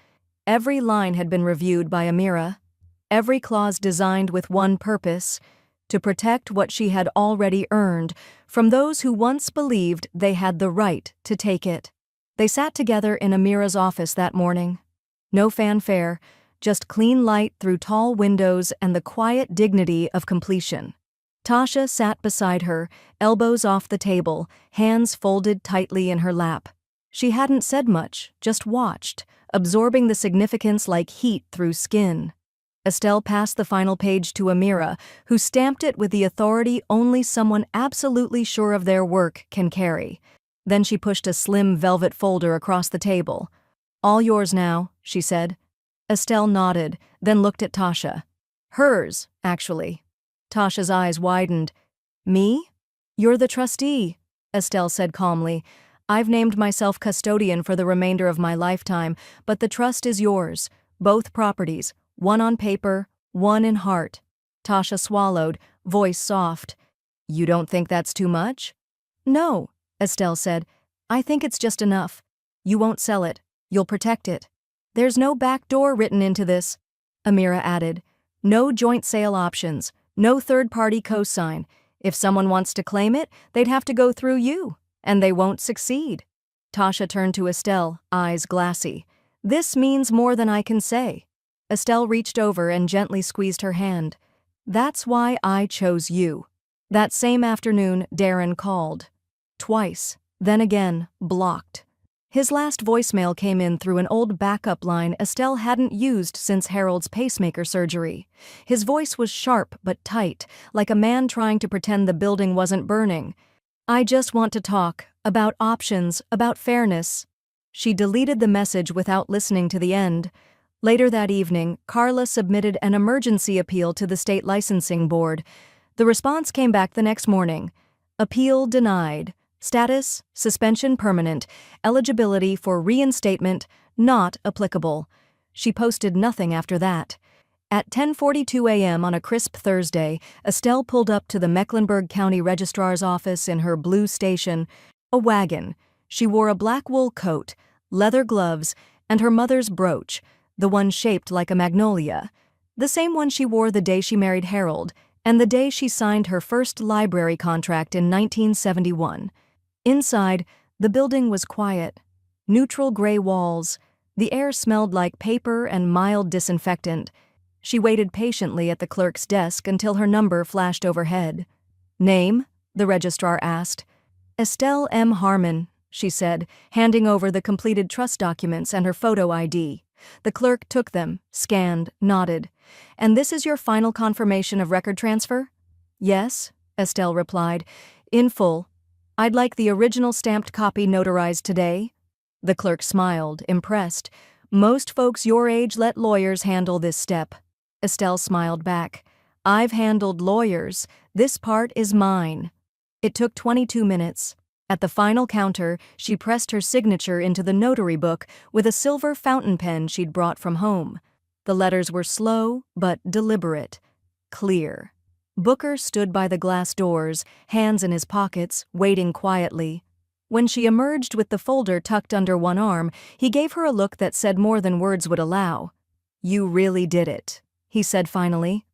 Every line had been reviewed by Amira. Every clause designed with one purpose: to protect what she had already earned from those who once believed they had the right to take it. They sat together in Amira's office that morning. No fanfare, just clean light through tall windows and the quiet dignity of completion. Tasha sat beside her, elbows off the table, hands folded tightly in her lap. She hadn't said much, just watched, absorbing the significance like heat through skin. Estelle passed the final page to Amira, who stamped it with the authority only someone absolutely sure of their work can carry. Then she pushed a slim velvet folder across the table. "All yours now," she said. Estelle nodded, then looked at Tasha. "Hers, actually." Tasha's eyes widened. "Me? You're the trustee," Estelle said calmly. "I've named myself custodian for the remainder of my lifetime, but the trust is yours. Both properties, one on paper, one in heart." Tasha swallowed, voice soft. "You don't think that's too much?" "No," Estelle said. "I think it's just enough. You won't sell it. You'll protect it. There's no back door written into this," Amira added. "No joint sale options, no third-party cosign. If someone wants to claim it, they'd have to go through you, and they won't succeed." Tasha turned to Estelle, eyes glassy. "This means more than I can say." Estelle reached over and gently squeezed her hand. "That's why I chose you." That same afternoon, Darren called. Twice, then again, blocked. His last voicemail came in through an old backup line Estelle hadn't used since Harold's pacemaker surgery. His voice was sharp but tight, like a man trying to pretend the building wasn't burning. "I just want to talk, about options, about fairness." She deleted the message without listening to the end. Later that evening, Carla submitted an emergency appeal to the state licensing board. The response came back the next morning. Appeal denied. Status, suspension permanent. Eligibility for reinstatement, not applicable. She posted nothing after that. At 10:42 a.m. on a crisp Thursday, Estelle pulled up to the Mecklenburg County Registrar's office in her blue station, a wagon. She wore a black wool coat, leather gloves, and her mother's brooch, the one shaped like a magnolia. The same one she wore the day she married Harold, and the day she signed her first library contract in 1971. Inside, the building was quiet. Neutral gray walls. The air smelled like paper and mild disinfectant. She waited patiently at the clerk's desk until her number flashed overhead. "Name?" the registrar asked. "Estelle M. Harmon," she said, handing over the completed trust documents and her photo ID. The clerk took them, scanned, nodded. "And this is your final confirmation of record transfer?" "Yes," Estelle replied. "In full. I'd like the original stamped copy notarized today." The clerk smiled, impressed. "Most folks your age let lawyers handle this step." Estelle smiled back. "I've handled lawyers. This part is mine." It took 22 minutes. At the final counter, she pressed her signature into the notary book with a silver fountain pen she'd brought from home. The letters were slow, but deliberate. Clear. Booker stood by the glass doors, hands in his pockets, waiting quietly. When she emerged with the folder tucked under one arm, he gave her a look that said more than words would allow. "You really did it," he said finally.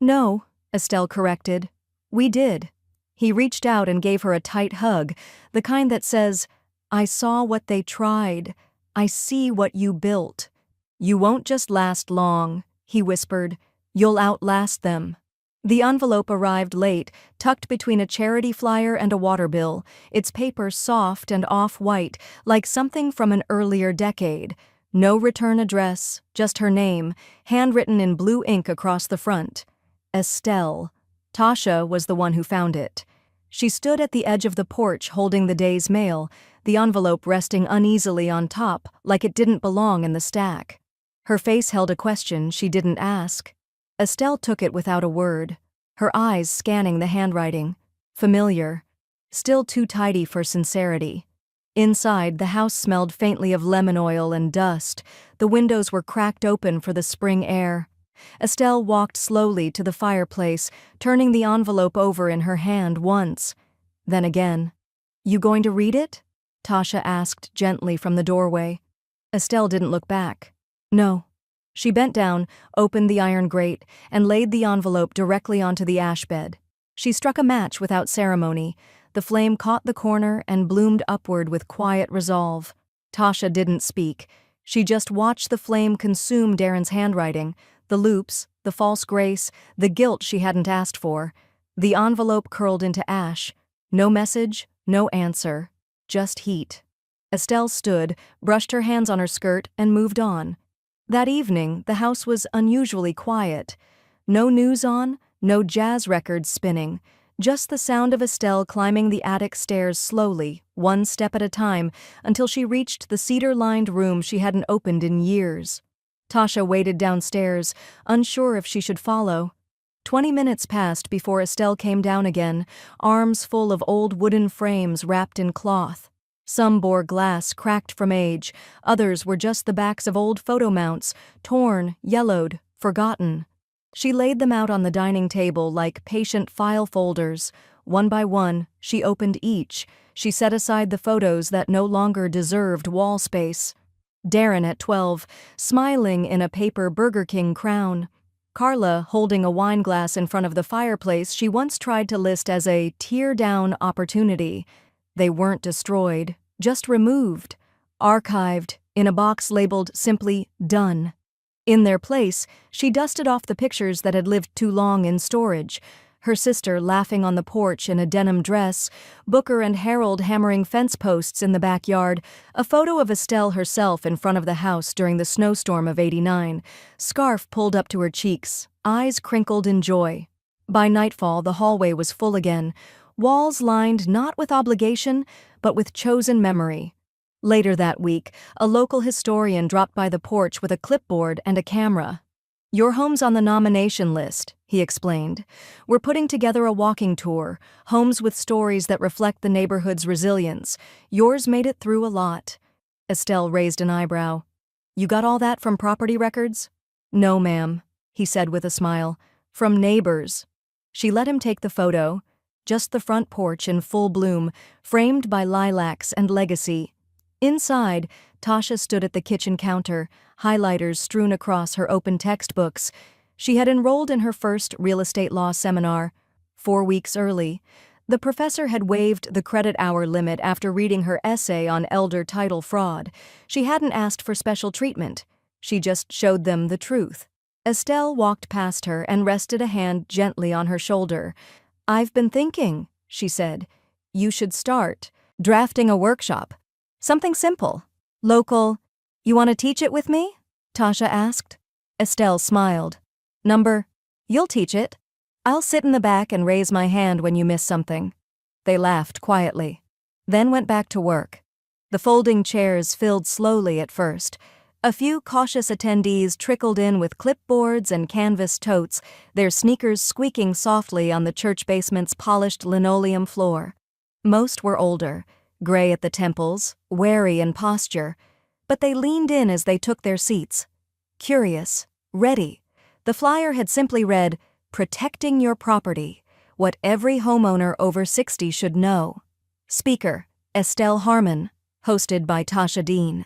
"No," Estelle corrected. "We did." He reached out and gave her a tight hug, the kind that says, "I saw what they tried. I see what you built. You won't just last long," he whispered. "You'll outlast them." The envelope arrived late, tucked between a charity flyer and a water bill, its paper soft and off-white, like something from an earlier decade. No return address, just her name, handwritten in blue ink across the front. Estelle. Tasha was the one who found it. She stood at the edge of the porch holding the day's mail, the envelope resting uneasily on top, like it didn't belong in the stack. Her face held a question she didn't ask. Estelle took it without a word, her eyes scanning the handwriting. Familiar. Still too tidy for sincerity. Inside, the house smelled faintly of lemon oil and dust. The windows were cracked open for the spring air. Estelle walked slowly to the fireplace, turning the envelope over in her hand once. Then again. "You going to read it?" Tasha asked gently from the doorway. Estelle didn't look back. "No." She bent down, opened the iron grate, and laid the envelope directly onto the ash bed. She struck a match without ceremony. The flame caught the corner and bloomed upward with quiet resolve. Tasha didn't speak. She just watched the flame consume Darren's handwriting, the loops, the false grace, the guilt she hadn't asked for. The envelope curled into ash. No message, no answer, just heat. Estelle stood, brushed her hands on her skirt, and moved on. That evening, the house was unusually quiet. No news on, no jazz records spinning, just the sound of Estelle climbing the attic stairs slowly, one step at a time, until she reached the cedar-lined room she hadn't opened in years. Tasha waited downstairs, unsure if she should follow. 20 minutes passed before Estelle came down again, arms full of old wooden frames wrapped in cloth. Some bore glass cracked from age, others were just the backs of old photo mounts, torn, yellowed, forgotten. She laid them out on the dining table like patient file folders. One by one, she opened each. She set aside the photos that no longer deserved wall space. Darren at 12, smiling in a paper Burger King crown. Carla holding a wine glass in front of the fireplace she once tried to list as a tear-down opportunity. They weren't destroyed, just removed, archived, in a box labeled simply "Done." In their place, she dusted off the pictures that had lived too long in storage. Her sister laughing on the porch in a denim dress, Booker and Harold hammering fence posts in the backyard, a photo of Estelle herself in front of the house during the snowstorm of '89, scarf pulled up to her cheeks, eyes crinkled in joy. By nightfall, the hallway was full again, walls lined not with obligation, but with chosen memory. Later that week, a local historian dropped by the porch with a clipboard and a camera. "Your home's on the nomination list," he explained. "We're putting together a walking tour, homes with stories that reflect the neighborhood's resilience. Yours made it through a lot." Estelle raised an eyebrow. "You got all that from property records?" "No, ma'am," he said with a smile. "From neighbors." She let him take the photo. Just the front porch in full bloom, framed by lilacs and legacy. Inside, Tasha stood at the kitchen counter, highlighters strewn across her open textbooks. She had enrolled in her first real estate law seminar. 4 weeks early. The professor had waived the credit hour limit after reading her essay on elder title fraud. She hadn't asked for special treatment. She just showed them the truth. Estelle walked past her and rested a hand gently on her shoulder. "I've been thinking," she said. "You should start drafting a workshop. Something simple. Local. You want to teach it with me?" Tasha asked. Estelle smiled. You'll teach it. I'll sit in the back and raise my hand when you miss something." They laughed quietly, then went back to work. The folding chairs filled slowly at first. A few cautious attendees trickled in with clipboards and canvas totes, their sneakers squeaking softly on the church basement's polished linoleum floor. Most were older, gray at the temples, wary in posture, but they leaned in as they took their seats. Curious, ready. The flyer had simply read, "Protecting your property, what every homeowner over 60 should know." Speaker, Estelle Harmon, hosted by Tasha Dean.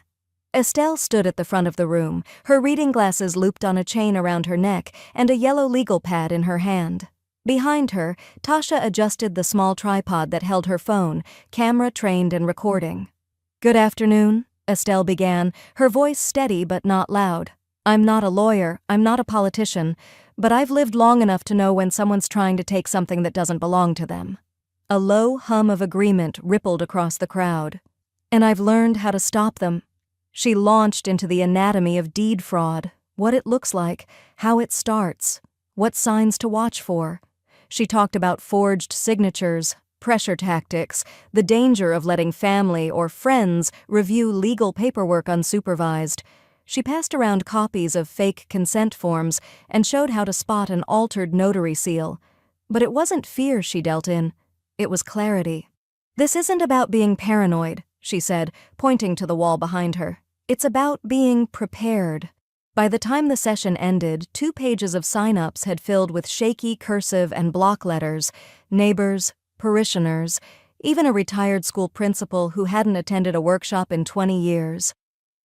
Estelle stood at the front of the room, her reading glasses looped on a chain around her neck and a yellow legal pad in her hand. Behind her, Tasha adjusted the small tripod that held her phone, camera trained and recording. "Good afternoon," Estelle began, her voice steady but not loud. "I'm not a lawyer, I'm not a politician, but I've lived long enough to know when someone's trying to take something that doesn't belong to them." A low hum of agreement rippled across the crowd. "And I've learned how to stop them." She launched into the anatomy of deed fraud, what it looks like, how it starts, what signs to watch for. She talked about forged signatures, pressure tactics, the danger of letting family or friends review legal paperwork unsupervised. She passed around copies of fake consent forms and showed how to spot an altered notary seal. But it wasn't fear she dealt in, it was clarity. "This isn't about being paranoid," she said, pointing to the wall behind her. "It's about being prepared." By the time the session ended, 2 pages of sign-ups had filled with shaky cursive and block letters, neighbors, parishioners, even a retired school principal who hadn't attended a workshop in 20 years.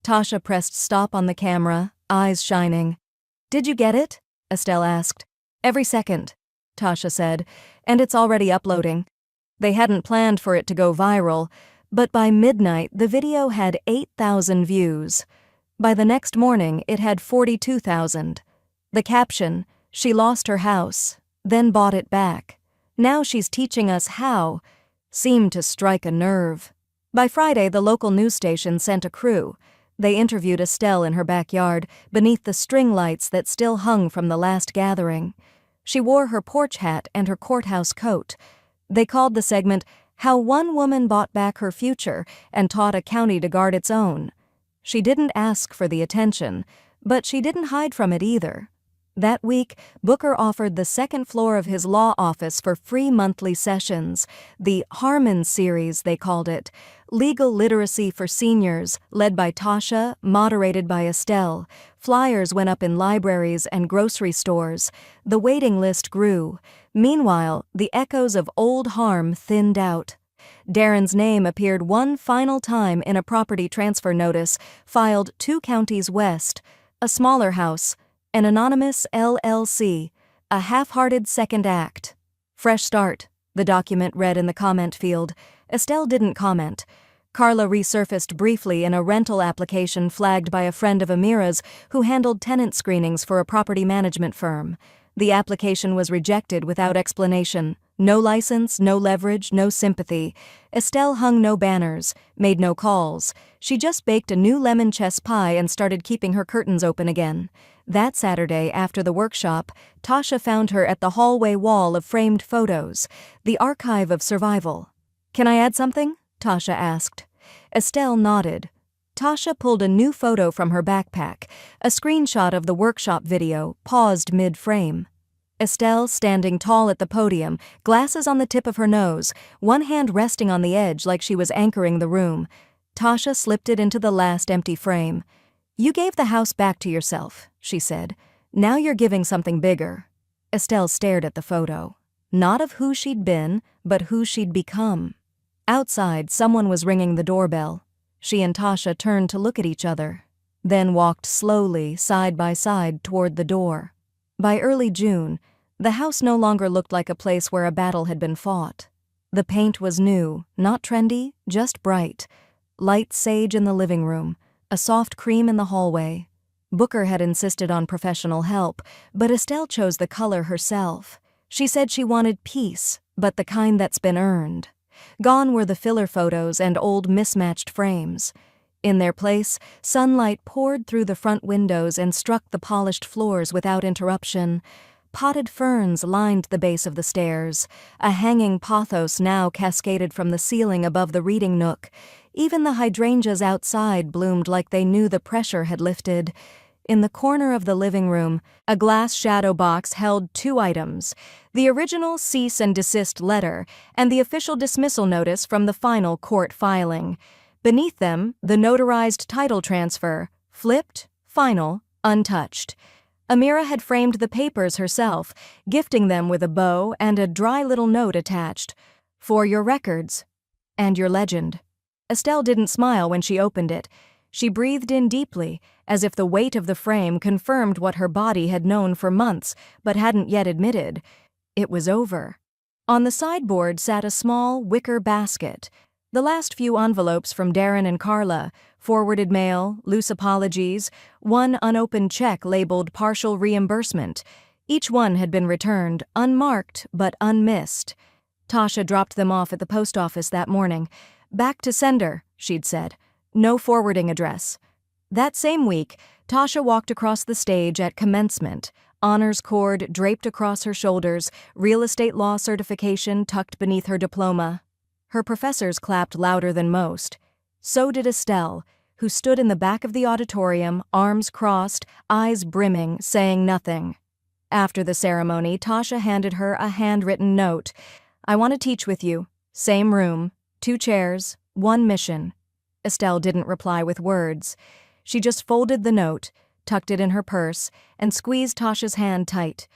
Tasha pressed stop on the camera, eyes shining. "Did you get it?" Estelle asked. "Every second," Tasha said, "and it's already uploading." They hadn't planned for it to go viral, but by midnight the video had 8,000 views. By the next morning it had 42,000. The caption, "She lost her house, then bought it back. Now she's teaching us how," seemed to strike a nerve. By Friday, the local news station sent a crew. They interviewed Estelle in her backyard, beneath the string lights that still hung from the last gathering. She wore her porch hat and her courthouse coat. They called the segment, "How One Woman Bought Back Her Future and Taught a County to Guard Its Own." She didn't ask for the attention, but she didn't hide from it either. That week, Booker offered the second floor of his law office for free monthly sessions, the Harmon Series, they called it, legal literacy for seniors, led by Tasha, moderated by Estelle. Flyers went up in libraries and grocery stores. The waiting list grew. Meanwhile, the echoes of old harm thinned out. Darren's name appeared one final time in a property transfer notice filed 2 counties west, a smaller house, an anonymous LLC, a half-hearted second act. "Fresh start," the document read in the comment field. Estelle didn't comment. Carla resurfaced briefly in a rental application flagged by a friend of Amira's who handled tenant screenings for a property management firm. The application was rejected without explanation. No license, no leverage, no sympathy. Estelle hung no banners, made no calls. She just baked a new lemon chess pie and started keeping her curtains open again. That Saturday, after the workshop, Tasha found her at the hallway wall of framed photos, the archive of survival. "Can I add something?" Tasha asked. Estelle nodded. Tasha pulled a new photo from her backpack, a screenshot of the workshop video, paused mid-frame. Estelle, standing tall at the podium, glasses on the tip of her nose, one hand resting on the edge like she was anchoring the room. Tasha slipped it into the last empty frame. "You gave the house back to yourself," she said. "Now you're giving something bigger." Estelle stared at the photo. Not of who she'd been, but who she'd become. Outside, someone was ringing the doorbell. She and Tasha turned to look at each other, then walked slowly, side by side, toward the door. By early June, the house no longer looked like a place where a battle had been fought. The paint was new, not trendy, just bright. Light sage in the living room, a soft cream in the hallway. Booker had insisted on professional help, but Estelle chose the color herself. She said she wanted peace, but the kind that's been earned. Gone were the filler photos and old mismatched frames. In their place, sunlight poured through the front windows and struck the polished floors without interruption. Potted ferns lined the base of the stairs. A hanging pothos now cascaded from the ceiling above the reading nook. Even the hydrangeas outside bloomed like they knew the pressure had lifted. In the corner of the living room, a glass shadow box held 2 items, the original cease and desist letter and the official dismissal notice from the final court filing. Beneath them, the notarized title transfer, flipped, final, untouched. Amira had framed the papers herself, gifting them with a bow and a dry little note attached. "For your records. And your legend." Estelle didn't smile when she opened it. She breathed in deeply, as if the weight of the frame confirmed what her body had known for months but hadn't yet admitted. It was over. On the sideboard sat a small wicker basket. The last few envelopes from Darren and Carla, forwarded mail, loose apologies, one unopened check labeled partial reimbursement. Each one had been returned, unmarked but unmissed. Tasha dropped them off at the post office that morning. "Back to sender," she'd said. "No forwarding address." That same week, Tasha walked across the stage at commencement, honors cord draped across her shoulders, real estate law certification tucked beneath her diploma. Her professors clapped louder than most. So did Estelle, who stood in the back of the auditorium, arms crossed, eyes brimming, saying nothing. After the ceremony, Tasha handed her a handwritten note. "I want to teach with you. Same room, 2 chairs, 1 mission." Estelle didn't reply with words. She just folded the note, tucked it in her purse, and squeezed Tasha's hand tight.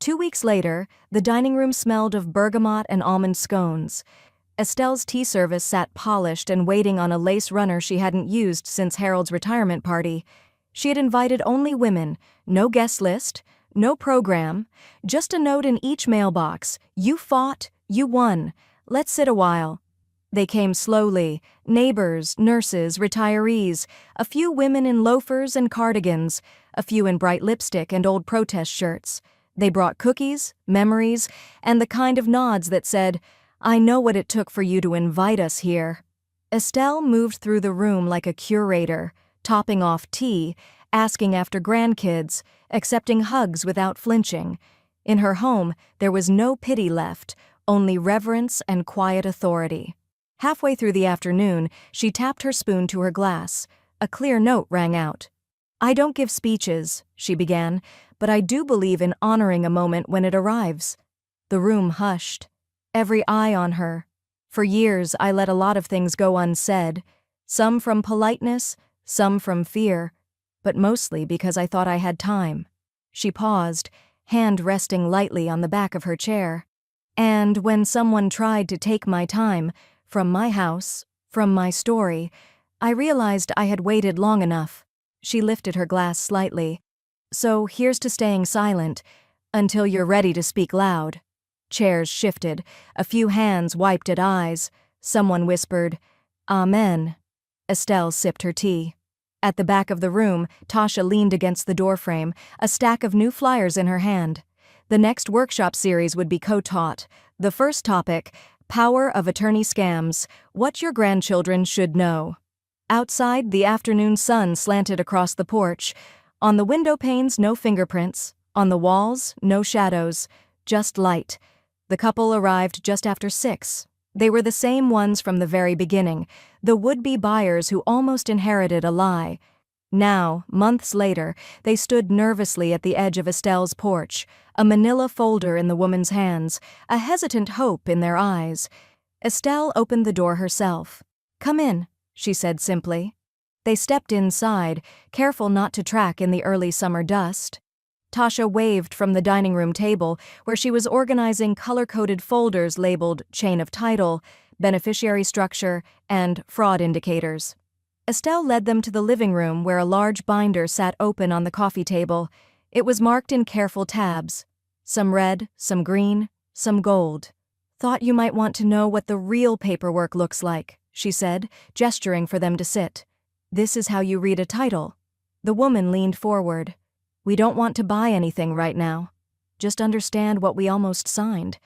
2 weeks later, the dining room smelled of bergamot and almond scones. Estelle's tea service sat polished and waiting on a lace runner she hadn't used since Harold's retirement party. She had invited only women, no guest list, no program, just a note in each mailbox. "You fought, you won. Let's sit a while." They came slowly, neighbors, nurses, retirees, a few women in loafers and cardigans, a few in bright lipstick and old protest shirts. They brought cookies, memories, and the kind of nods that said, "I know what it took for you to invite us here." Estelle moved through the room like a curator, topping off tea, asking after grandkids, accepting hugs without flinching. In her home, there was no pity left, only reverence and quiet authority. Halfway through the afternoon, she tapped her spoon to her glass. A clear note rang out. "I don't give speeches," she began, "but I do believe in honoring a moment when it arrives." The room hushed. Every eye on her. For years, I let a lot of things go unsaid, some from politeness, some from fear, but mostly because I thought I had time. She paused, hand resting lightly on the back of her chair. And when someone tried to take my time, from my house, from my story, I realized I had waited long enough. She lifted her glass slightly. "So here's to staying silent, until you're ready to speak loud." Chairs shifted, a few hands wiped at eyes. Someone whispered, "Amen." Estelle sipped her tea. At the back of the room, Tasha leaned against the doorframe, a stack of new flyers in her hand. The next workshop series would be co-taught. The first topic, Power of Attorney Scams, What Your Grandchildren Should Know. Outside, the afternoon sun slanted across the porch. On the window panes, no fingerprints. On the walls, no shadows, just light. The couple arrived just after 6. They were the same ones from the very beginning, the would-be buyers who almost inherited a lie. Now, months later, they stood nervously at the edge of Estelle's porch, a manila folder in the woman's hands, a hesitant hope in their eyes. Estelle opened the door herself. "Come in," she said simply. They stepped inside, careful not to track in the early summer dust. Tasha waved from the dining room table, where she was organizing color-coded folders labeled Chain of Title, Beneficiary Structure, and Fraud Indicators. Estelle led them to the living room, where a large binder sat open on the coffee table. It was marked in careful tabs. Some red, some green, some gold. "Thought you might want to know what the real paperwork looks like," she said, gesturing for them to sit. "This is how you read a title." The woman leaned forward. "We don't want to buy anything right now. Just understand what we almost signed."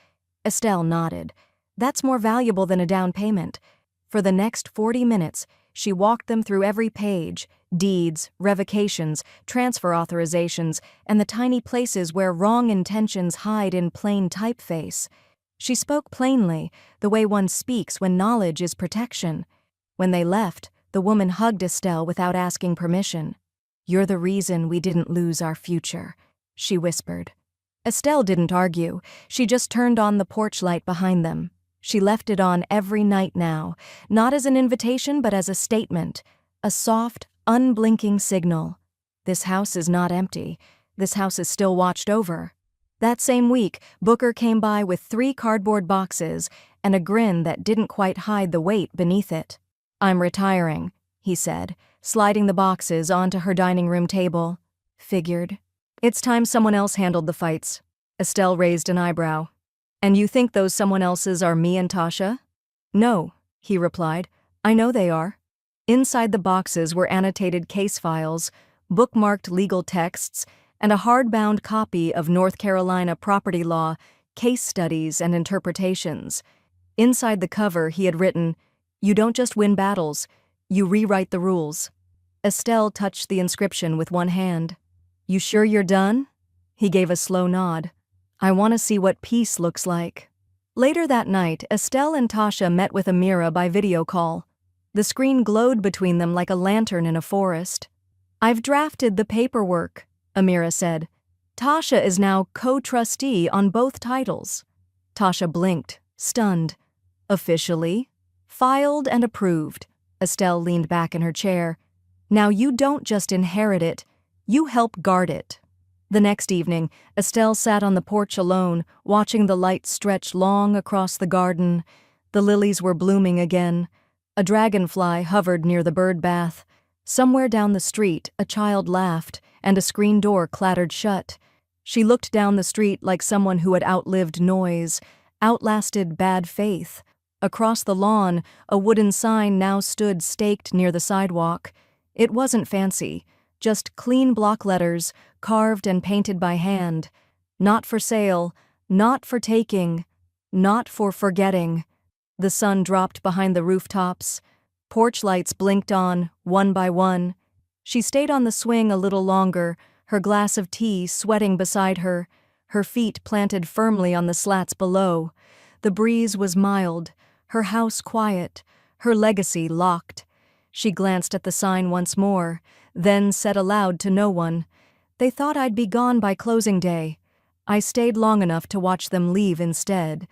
Estelle nodded. "That's more valuable than a down payment." For the next 40 minutes, she walked them through every page, deeds, revocations, transfer authorizations, and the tiny places where wrong intentions hide in plain typeface. She spoke plainly, the way one speaks when knowledge is protection. When they left, the woman hugged Estelle without asking permission. "You're the reason we didn't lose our future," she whispered. Estelle didn't argue. She just turned on the porch light behind them. She left it on every night now, not as an invitation but as a statement, a soft, unblinking signal. This house is not empty. This house is still watched over. That same week, Booker came by with 3 cardboard boxes and a grin that didn't quite hide the weight beneath it. "I'm retiring," he said, sliding the boxes onto her dining room table. "Figured. It's time someone else handled the fights." Estelle raised an eyebrow. "And you think those someone else's are me and Tasha?" "No," he replied. "I know they are." Inside the boxes were annotated case files, bookmarked legal texts, and a hardbound copy of North Carolina property law, case studies and interpretations. Inside the cover he had written, "You don't just win battles, you rewrite the rules." Estelle touched the inscription with one hand. "You sure you're done?" He gave a slow nod. "I want to see what peace looks like." Later that night, Estelle and Tasha met with Amira by video call. The screen glowed between them like a lantern in a forest. "I've drafted the paperwork," Amira said. "Tasha is now co-trustee on both titles." Tasha blinked, stunned. "Officially? Filed and approved." Estelle leaned back in her chair. "Now you don't just inherit it, you help guard it." The next evening, Estelle sat on the porch alone, watching the light stretch long across the garden. The lilies were blooming again. A dragonfly hovered near the bird bath. Somewhere down the street, a child laughed, and a screen door clattered shut. She looked down the street like someone who had outlived noise, outlasted bad faith. Across the lawn, a wooden sign now stood staked near the sidewalk. It wasn't fancy, just clean block letters, carved and painted by hand. Not for sale, not for taking, not for forgetting. The sun dropped behind the rooftops. Porch lights blinked on, one by one. She stayed on the swing a little longer, her glass of tea sweating beside her, her feet planted firmly on the slats below. The breeze was mild, her house quiet, her legacy locked. She glanced at the sign once more, then said aloud to no one, "They thought I'd be gone by closing day." I stayed long enough to watch them leave instead.